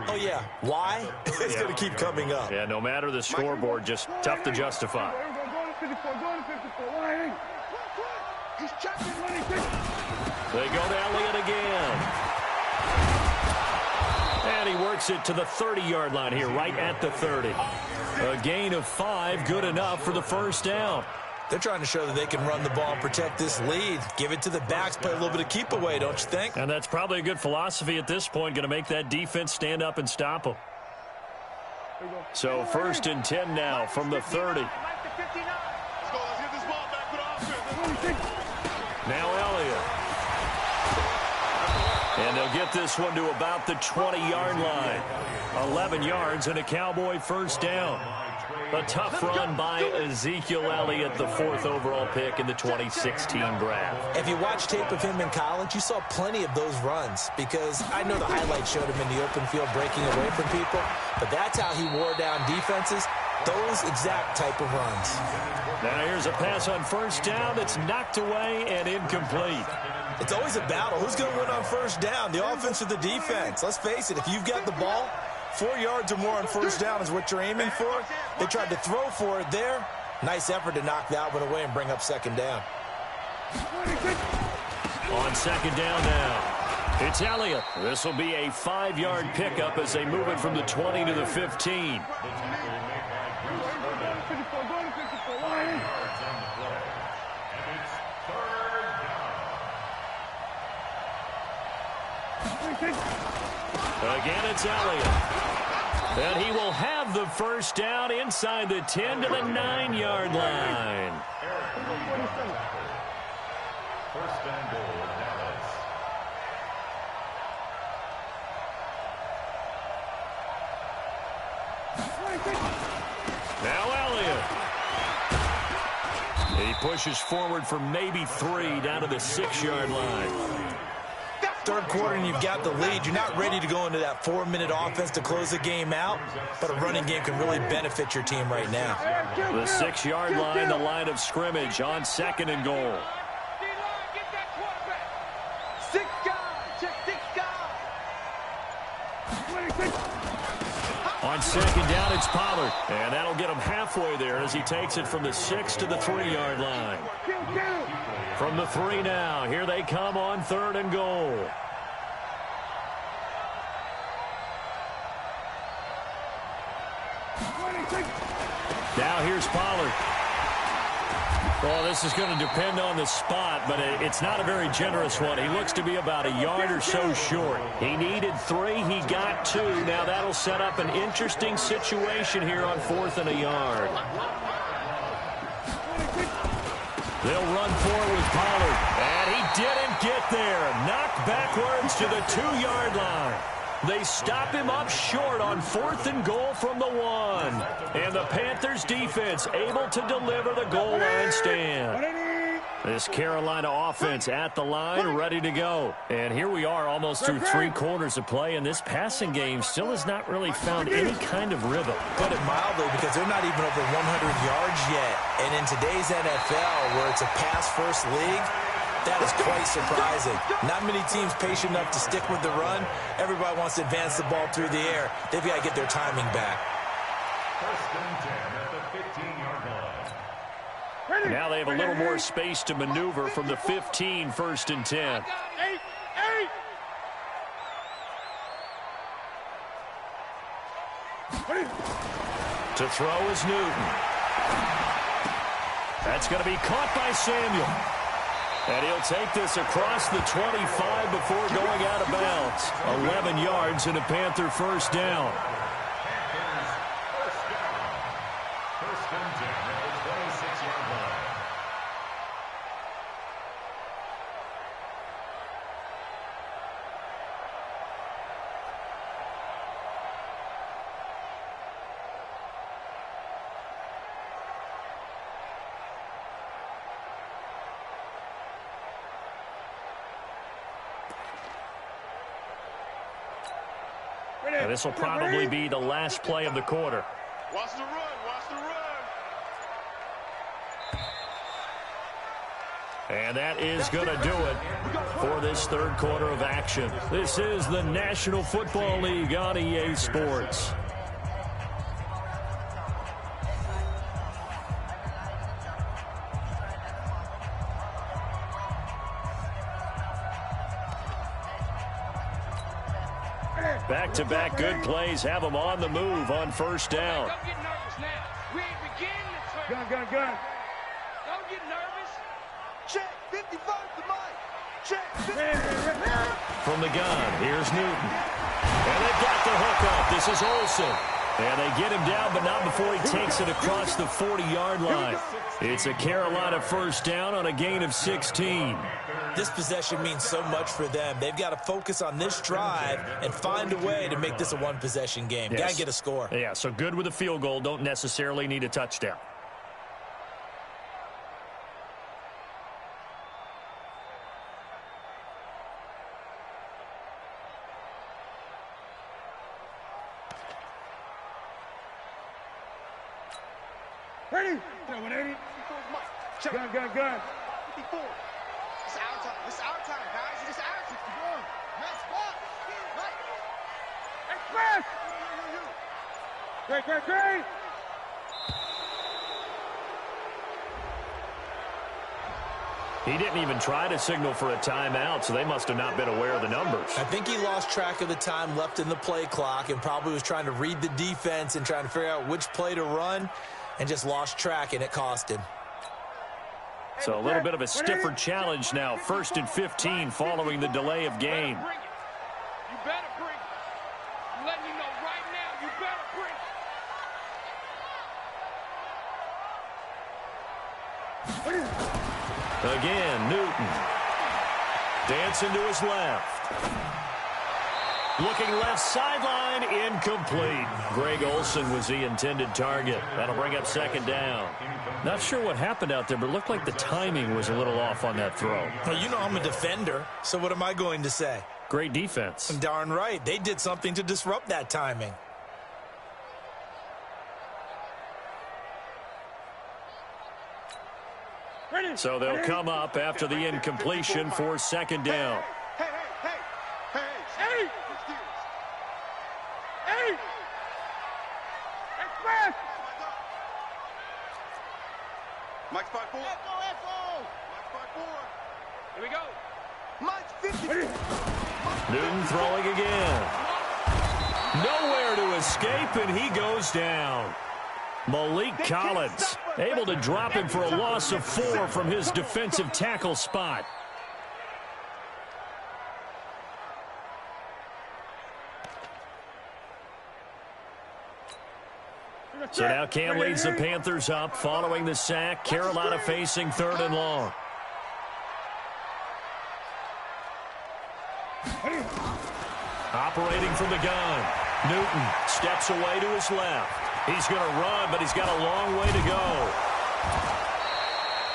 Oh, yeah. Why? It's going to keep coming up. Yeah, no matter the scoreboard, just tough to justify. They go to Elliott again. And he works it to the 30-yard line here, right at the 30. A gain of 5, good enough for the first down. They're trying to show that they can run the ball and protect this lead. Give it to the backs, play a little bit of keep away, don't you think? And that's probably a good philosophy at this point, going to make that defense stand up and stop them. So 1st and 10 now from the 30. Now Elliott. And they'll get this one to about the 20-yard line. 11 yards and a Cowboy first down. A tough run by Ezekiel Elliott, the 4th overall pick in the 2016 draft. If you watch tape of him in college, you saw plenty of those runs because I know the highlights showed him in the open field breaking away from people, but that's how he wore down defenses, those exact type of runs. Now here's a pass on first down that's knocked away and incomplete. It's always a battle. Who's going to win on first down, the offense or the defense? Let's face it, if you've got the ball, 4 yards or more on first down is what you're aiming for. They tried to throw for it there. Nice effort to knock that one away and bring up second down. On second down now, it's Elliott. This will be a 5-yard pickup as they move it from the 20 to the 15. Again, it's Elliott. And he will have the first down inside the 10 to the 9-yard line. First and goal, Dallas. Now Elliott. He pushes forward for maybe 3 down to the 6-yard line. Third quarter and you've got the lead. You're not ready to go into that 4-minute offense to close the game out, but a running game can really benefit your team right now. The 6-yard line, the line of scrimmage on second and goal. On second down, it's Pollard. And that'll get him halfway there as he takes it from the 6 to the 3-yard line. From the 3 now, here they come on third and goal. Now here's Pollard. Well, this is going to depend on the spot, but it's not a very generous one. He looks to be about a yard or so short. He needed 3. He got 2. Now that'll set up an interesting situation here on 4th and a yard. They'll run forward with Pollard. And he didn't get there. Knocked backwards to the 2-yard line. They stop him up short on 4th and goal from the 1. And the Panthers defense able to deliver the goal line stand. This Carolina offense at the line, ready to go. And here we are almost through 3 quarters of play, and this passing game still has not really found any kind of rhythm. Put it mildly, because they're not even over 100 yards yet. And in today's NFL, where it's a pass-first league, that is quite surprising. Not many teams patient enough to stick with the run. Everybody wants to advance the ball through the air. They've got to get their timing back. First and 10 at the 15-yard line. Now they have a little more space to maneuver from the 15, first and 10. To throw is Newton. That's going to be caught by Samuel. And he'll take this across the 25 before going out of bounds. 11 yards and a Panther first down. First and 10 at the 26-yard line. And this will probably be the last play of the quarter. Watch the run. Watch the run. And that is going to do it for this third quarter of action. This is the National Football League on EA Sports. Back-to-back good plays have them on the move on first down. Don't get nervous now. We ain't beginning the third. Gun. Don't get nervous. Check. 55 to Mike. Check. From the gun, here's Newton. And they've got the hook up. This is Olsen. And they get him down, but not before he takes it across the 40-yard line. It's a Carolina first down on a gain of 16. This possession means so much for them. They've got to focus on this drive and find a way to make this a one-possession game. Yes. Got to get a score. Yeah, so good with a field goal. Don't necessarily need a touchdown. Ready? 180. Gun. 54. It's our time. It's our time, guys. It's our 61. Let's walk. Express. Great. He didn't even try to signal for a timeout, so they must have not been aware of the numbers. I think he lost track of the time left in the play clock and probably was trying to read the defense and trying to figure out which play to run and just lost track, and it cost him. So a little bit of a stiffer challenge now. 1st and 15 following the delay of game. You better bring it. I'm letting you know right now, you better bring it. Again, Newton. Dancing to his left. Looking left sideline, incomplete. Greg Olsen was the intended target. That'll bring up 2nd down. Not sure what happened out there, but it looked like the timing was a little off on that throw. Well, you know I'm a defender, so what am I going to say? Great defense. Darn right. They did something to disrupt that timing. So they'll come up after the incompletion for 2nd down. Hey. Express. Mike's 5-4. Echo. Mike's 5-4. Here we go. Mike's 50. Newton throwing again. Nowhere to escape, and he goes down. Malik Collins able to drop him for a loss of 4 from his defensive tackle spot. So now Cam leads the Panthers up following the sack. Carolina facing 3rd and long. Operating from the gun. Newton steps away to his left. He's going to run, but he's got a long way to go.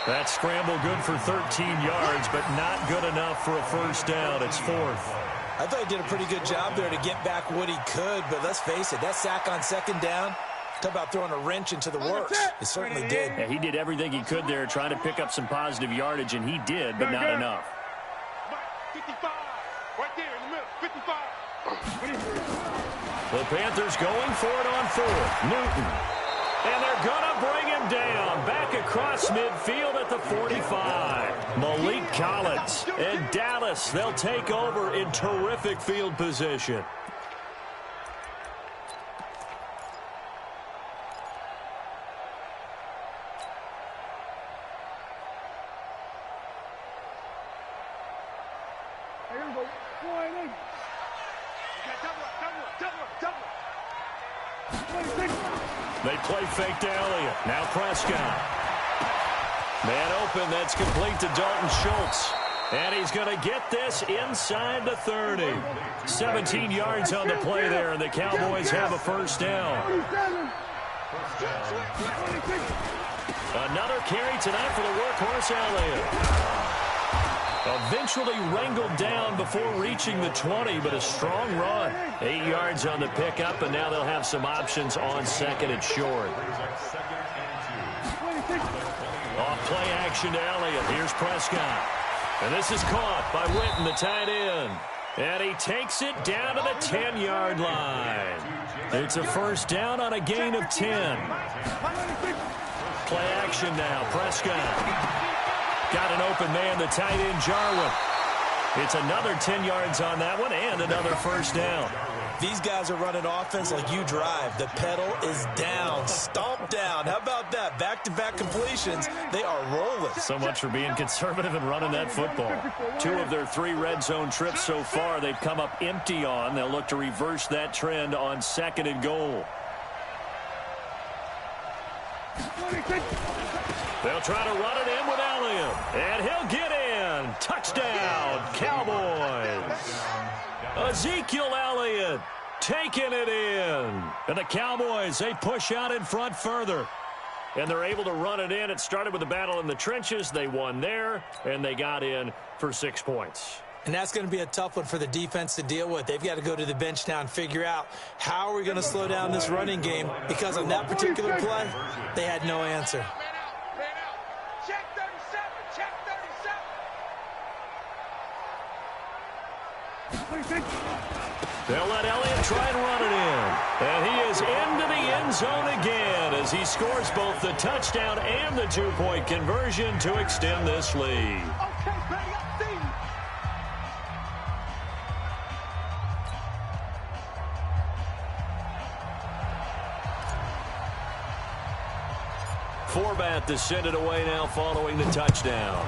That scramble good for 13 yards, but not good enough for a first down. It's 4th. I thought he did a pretty good job there to get back what he could, but let's face it, that sack on 2nd down, talk about throwing a wrench into the works. It certainly did. Yeah, he did everything he could there, trying to pick up some positive yardage, and he did, but not enough. 55. Right there in the middle. 55. The Panthers going for it on 4th. Newton. And they're going to bring him down. Back across midfield at the 45. Malik Collins and Dallas, they'll take over in terrific field position. They play fake to Elliott. Now Prescott. Man open. That's complete to Dalton Schultz. And he's going to get this inside the 30. 17 yards on the play there, and the Cowboys have a first down. Another carry tonight for the workhorse Elliott. Eventually wrangled down before reaching the 20, but a strong run. 8 yards on the pickup, and now they'll have some options on 2nd and short. Off play action to Elliott. Here's Prescott. And this is caught by Witten, the tight end. And he takes it down to the 10-yard line. It's a first down on a gain of 10. Play action now. Prescott. Got an open man, the tight end, Jarwin. It's another 10 yards on that one and another first down. These guys are running offense like you drive. The pedal is down, stomp down. How about that? Back-to-back completions. They are rolling. So much for being conservative and running that football. 2 of their 3 red zone trips so far, they've come up empty on. They'll look to reverse that trend on 2nd and goal. They'll try to run it in with Elliott. And he'll get in. Touchdown, Cowboys. Ezekiel Elliott taking it in. And the Cowboys, they push out in front further. And they're able to run it in. It started with a battle in the trenches. They won there, and they got in for 6 points. And that's going to be a tough one for the defense to deal with. They've got to go to the bench now and figure out how are we going to slow down this running game, because on that particular play, they had no answer. Man out. Check 37. Check 37. They'll let Elliott try and run it in. And he is into the end zone again as he scores both the touchdown and the two-point conversion to extend this lead. Okay, buddy, I see you. Forbat to send it away now following the touchdown.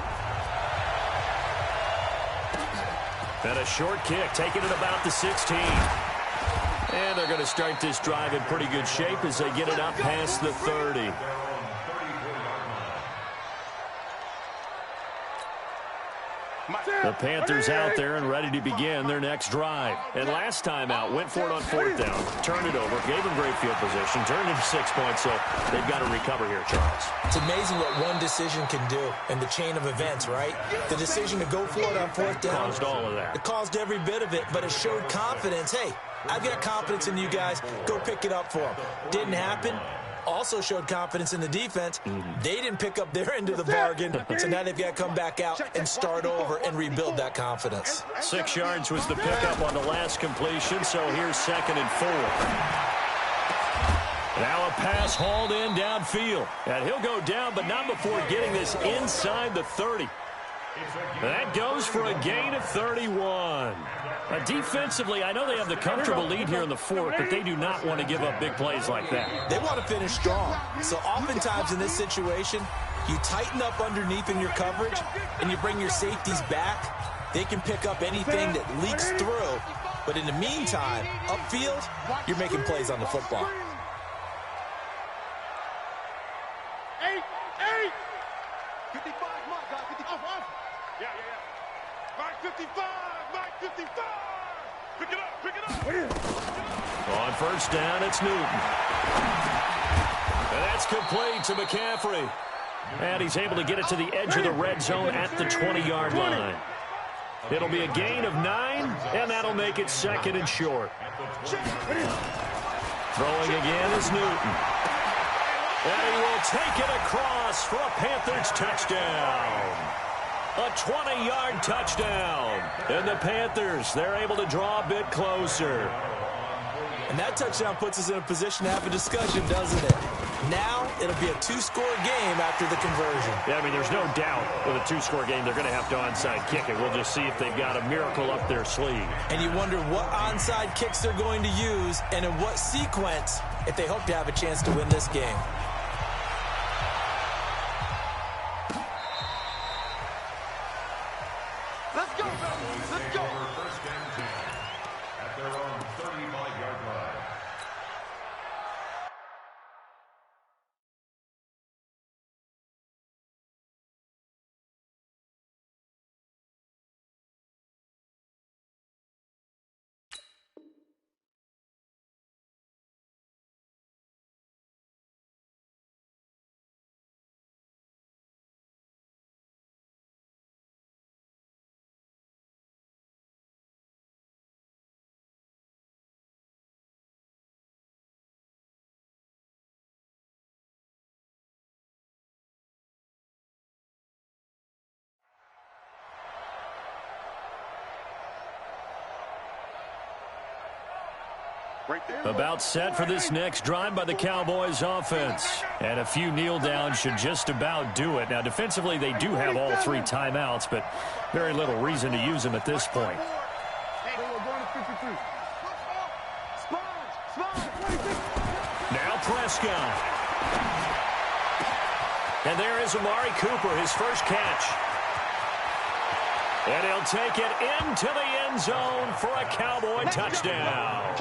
And a short kick, taking it about the 16. And they're going to start this drive in pretty good shape as they get it up past the 30. The Panthers out there and ready to begin their next drive. And last time out, went for it on 4th down, turned it over, gave them great field position, turned into 6 points, so they've got to recover here, Charles. It's amazing what one decision can do in the chain of events, right? The decision to go for it on 4th down. Caused all of that. It caused every bit of it, but it showed confidence. Hey, I've got confidence in you guys. Go pick it up for them. Didn't happen. Also showed confidence in the defense. They didn't pick up their end of the bargain, so now they've got to come back out and start over and rebuild that confidence. 6 yards was the pickup on the last completion, so here's 2nd and 4. Now a pass hauled in downfield. And he'll go down, but not before getting this inside the 30. That goes for a gain of 31. Defensively, I know they have the comfortable lead here in the 4th, but they do not want to give up big plays like that. They want to finish strong. So oftentimes in this situation, you tighten up underneath in your coverage, and you bring your safeties back. They can pick up anything that leaks through. But in the meantime, upfield, you're making plays on the football. 8. 55, Mike, guys. 55. Yeah. Mike 55. Mike 55. Pick it up. On 1st down, it's Newton. And that's complete to McCaffrey. And he's able to get it to the edge of the red zone at the 20-yard line. It'll be a gain of 9, and that'll make it 2nd and short. Throwing again is Newton. And he will take it across for a Panthers touchdown. A 20-yard touchdown. And the Panthers, they're able to draw a bit closer. And that touchdown puts us in a position to have a discussion, doesn't it? Now it'll be a 2-score game after the conversion. Yeah, I mean, there's no doubt with a 2-score game they're going to have to onside kick it. We'll just see if they've got a miracle up their sleeve. And you wonder what onside kicks they're going to use and in what sequence if they hope to have a chance to win this game. Let's go, baby. Let's go. First and 10 at their own 35-yard line. About set for this next drive by the Cowboys offense. And a few kneel downs should just about do it. Now, defensively, they do have all 3 timeouts, but very little reason to use them at this point. Now Prescott. And there is Amari Cooper, his first catch. And he'll take it into the end zone for a Cowboy touchdown.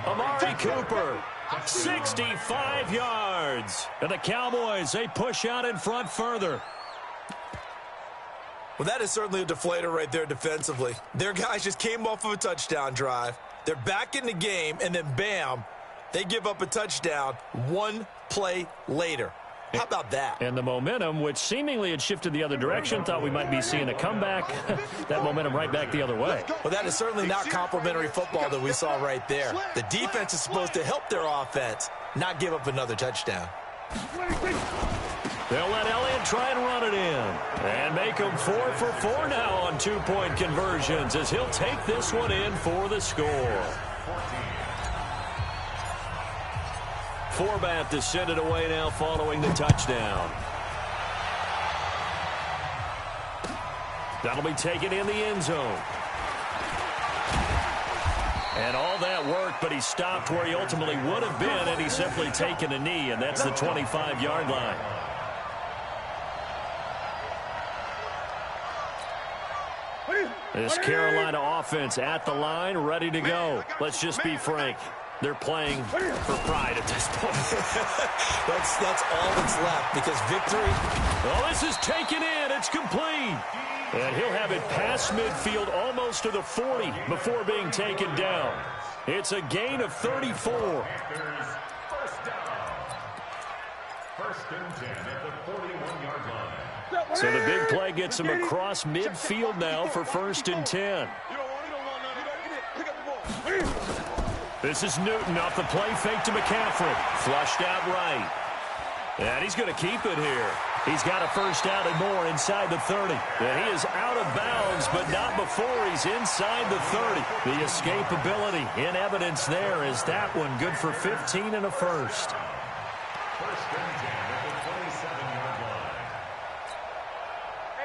Amari Cooper, 65 yards. And the Cowboys, they push out in front further. Well, that is certainly a deflator right there defensively. Their guys just came off of a touchdown drive. They're back in the game, and then bam, they give up a touchdown one play later. How about that? And the momentum, which seemingly had shifted the other direction, thought we might be seeing a comeback. That momentum right back the other way. Well, that is certainly not complimentary football that we saw right there. The defense is supposed to help their offense, not give up another touchdown. They'll let Elliott try and run it in. And make him 4 for 4 now on two-point conversions as he'll take this one in for the score. Forbath to send it away now following the touchdown. That'll be taken in the end zone. And all that worked, but he stopped where he ultimately would have been had he simply taken a knee, and that's the 25-yard line. This Carolina offense at the line, ready to go. Let's just be frank. They're playing for pride at this point. That's all that's left because victory. Oh, this is taken in. It's complete. And he'll have it past midfield almost to the 40 before being taken down. It's a gain of 34. First down. First and 10 at the 41-yard line. So the big play gets him across midfield now for first and 10. This is Newton off the play fake to McCaffrey. Flushed out right. And he's going to keep it here. He's got a first down and more inside the 30. And he is out of bounds, but not before he's inside the 30. The escapability in evidence there is that one good for 15 and a first. First and 10 at the 27-yard line.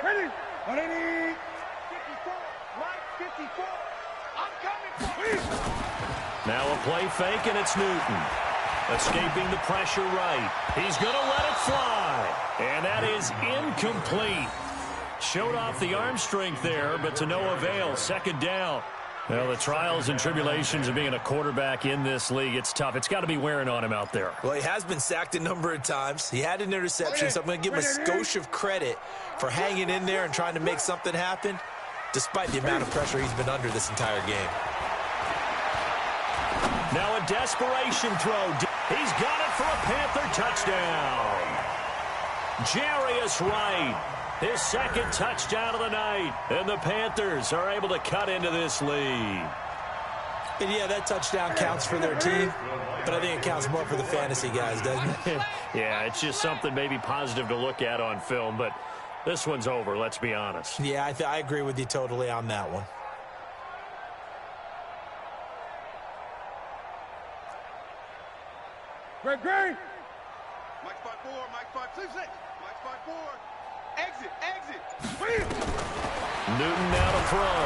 Ready? 180. 54. Mike, 54. I'm coming for you. Now a play fake, and it's Newton. Escaping the pressure right. He's going to let it fly. And that is incomplete. Showed off the arm strength there, but to no avail. Second down. Well, the trials and tribulations of being a quarterback in this league, it's tough. It's got to be wearing on him out there. Well, he has been sacked a number of times. He had an interception, so I'm going to give him a skosh of credit for hanging in there and trying to make something happen, despite the amount of pressure he's been under this entire game. Now a desperation throw. He's got it for a Panther touchdown. Jarius Wright, his second touchdown of the night. And the Panthers are able to cut into this lead. And yeah, that touchdown counts for their team, but I think it counts more for the fantasy guys, doesn't it? Yeah, it's just something maybe positive to look at on film, but this one's over, let's be honest. Yeah, I agree with you totally on that one. Great. Mike 5-4, Mike 5-6. Mike 5-4. Exit. Newton now to throw.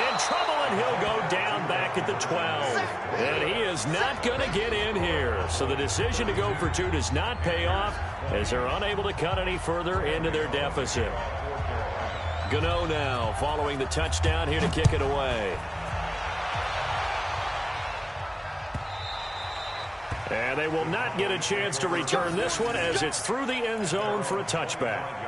In trouble, and he'll go down back at the 12. And he is not going to get in here. So the decision to go for two does not pay off as they're unable to cut any further into their deficit. Gano now following the touchdown here to kick it away. And they will not get a chance to return this one as it's through the end zone for a touchback.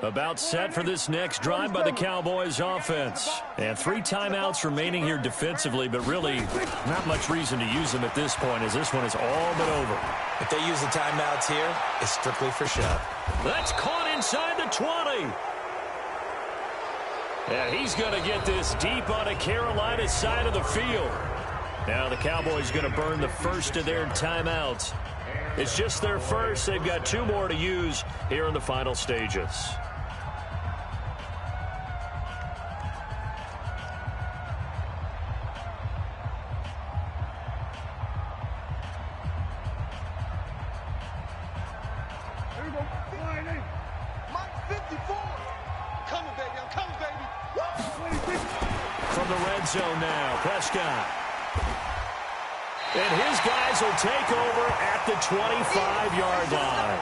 About set for this next drive by the Cowboys offense. And 3 timeouts remaining here defensively, but really not much reason to use them at this point as this one is all but over. If they use the timeouts here, it's strictly for show. That's caught inside the 20. And he's going to get this deep on a Carolina side of the field. Now the Cowboys going to burn the first of their timeouts. It's just their first. They've got 2 more to use here in the final stages. we go. Mike 54. Coming, baby. I'm coming, baby. Woo! From the red zone now, Prescott. And his guys will take over at the 25-yard line.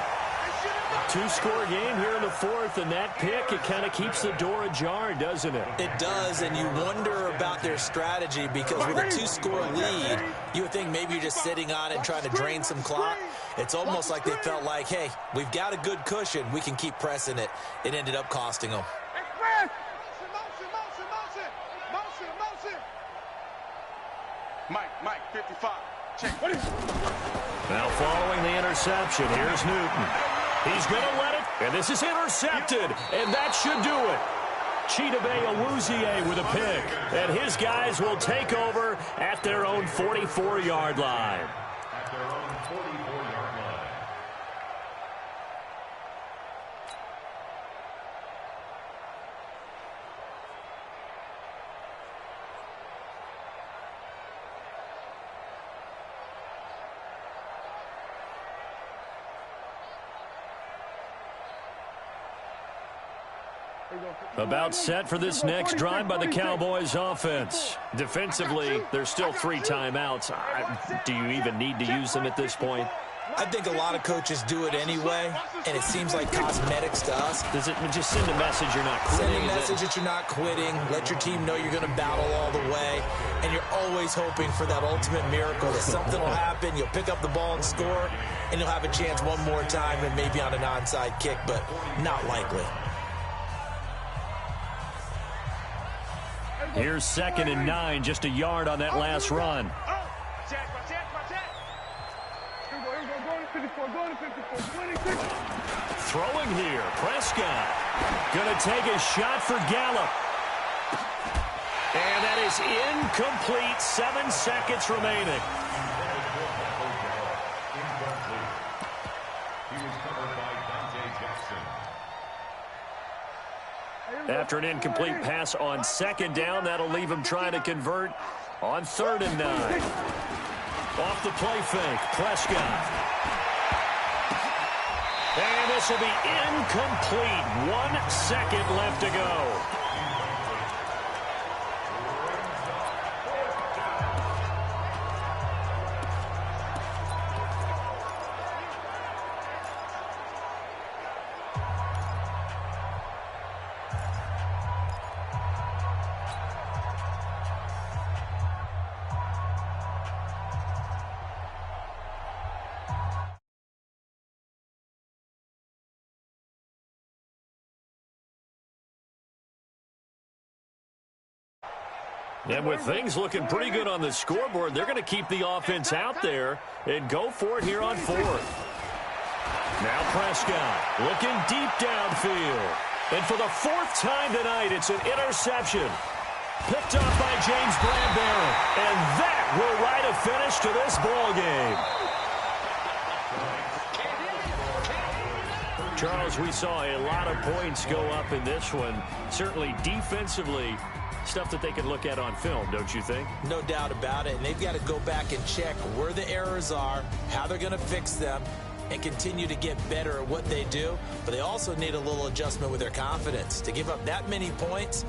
Two-score game here in the fourth, and that pick, it kind of keeps the door ajar, doesn't it? It does, and you wonder about their strategy because with a two-score lead, you would think maybe you're just sitting on it and trying to drain some clock. It's almost like they felt like, hey, we've got a good cushion. We can keep pressing it. It ended up costing them. Mike, 55. Check. Now following the interception, here's Newton. He's going to let it, and this is intercepted, and that should do it. Chidobe Awuzie with a pick, and his guys will take over at their own 44-yard line. At their own 44-yard line. About set for this next drive by the Cowboys offense. Defensively, there's still 3 timeouts. Do you even need to use them at this point? I think a lot of coaches do it anyway, and it seems like cosmetics to us. Does it just send a message you're not quitting? Send a message that you're not quitting. Let your team know you're going to battle all the way, and you're always hoping for that ultimate miracle that something will happen, you'll pick up the ball and score, and you'll have a chance one more time and maybe on an onside kick, but not likely. Here's 2nd and 9, just a yard on that last run. Throwing here, Prescott. Going to take a shot for Gallup. And that is incomplete, 7 seconds remaining. After an incomplete pass on 2nd down, that'll leave him trying to convert on 3rd and 9. Off the play fake, Prescott. And this will be incomplete. 1 second left to go. And with things looking pretty good on the scoreboard, they're going to keep the offense out there and go for it here on 4th. Now Prescott looking deep downfield. And for the 4th time tonight, it's an interception. Picked up by James Bradbury. And that will write a finish to this ball game. Charles, we saw a lot of points go up in this one. Certainly defensively, stuff that they can look at on film, don't you think? No doubt about it. And they've got to go back and check where the errors are, how they're going to fix them, and continue to get better at what they do. But they also need a little adjustment with their confidence. To give up that many points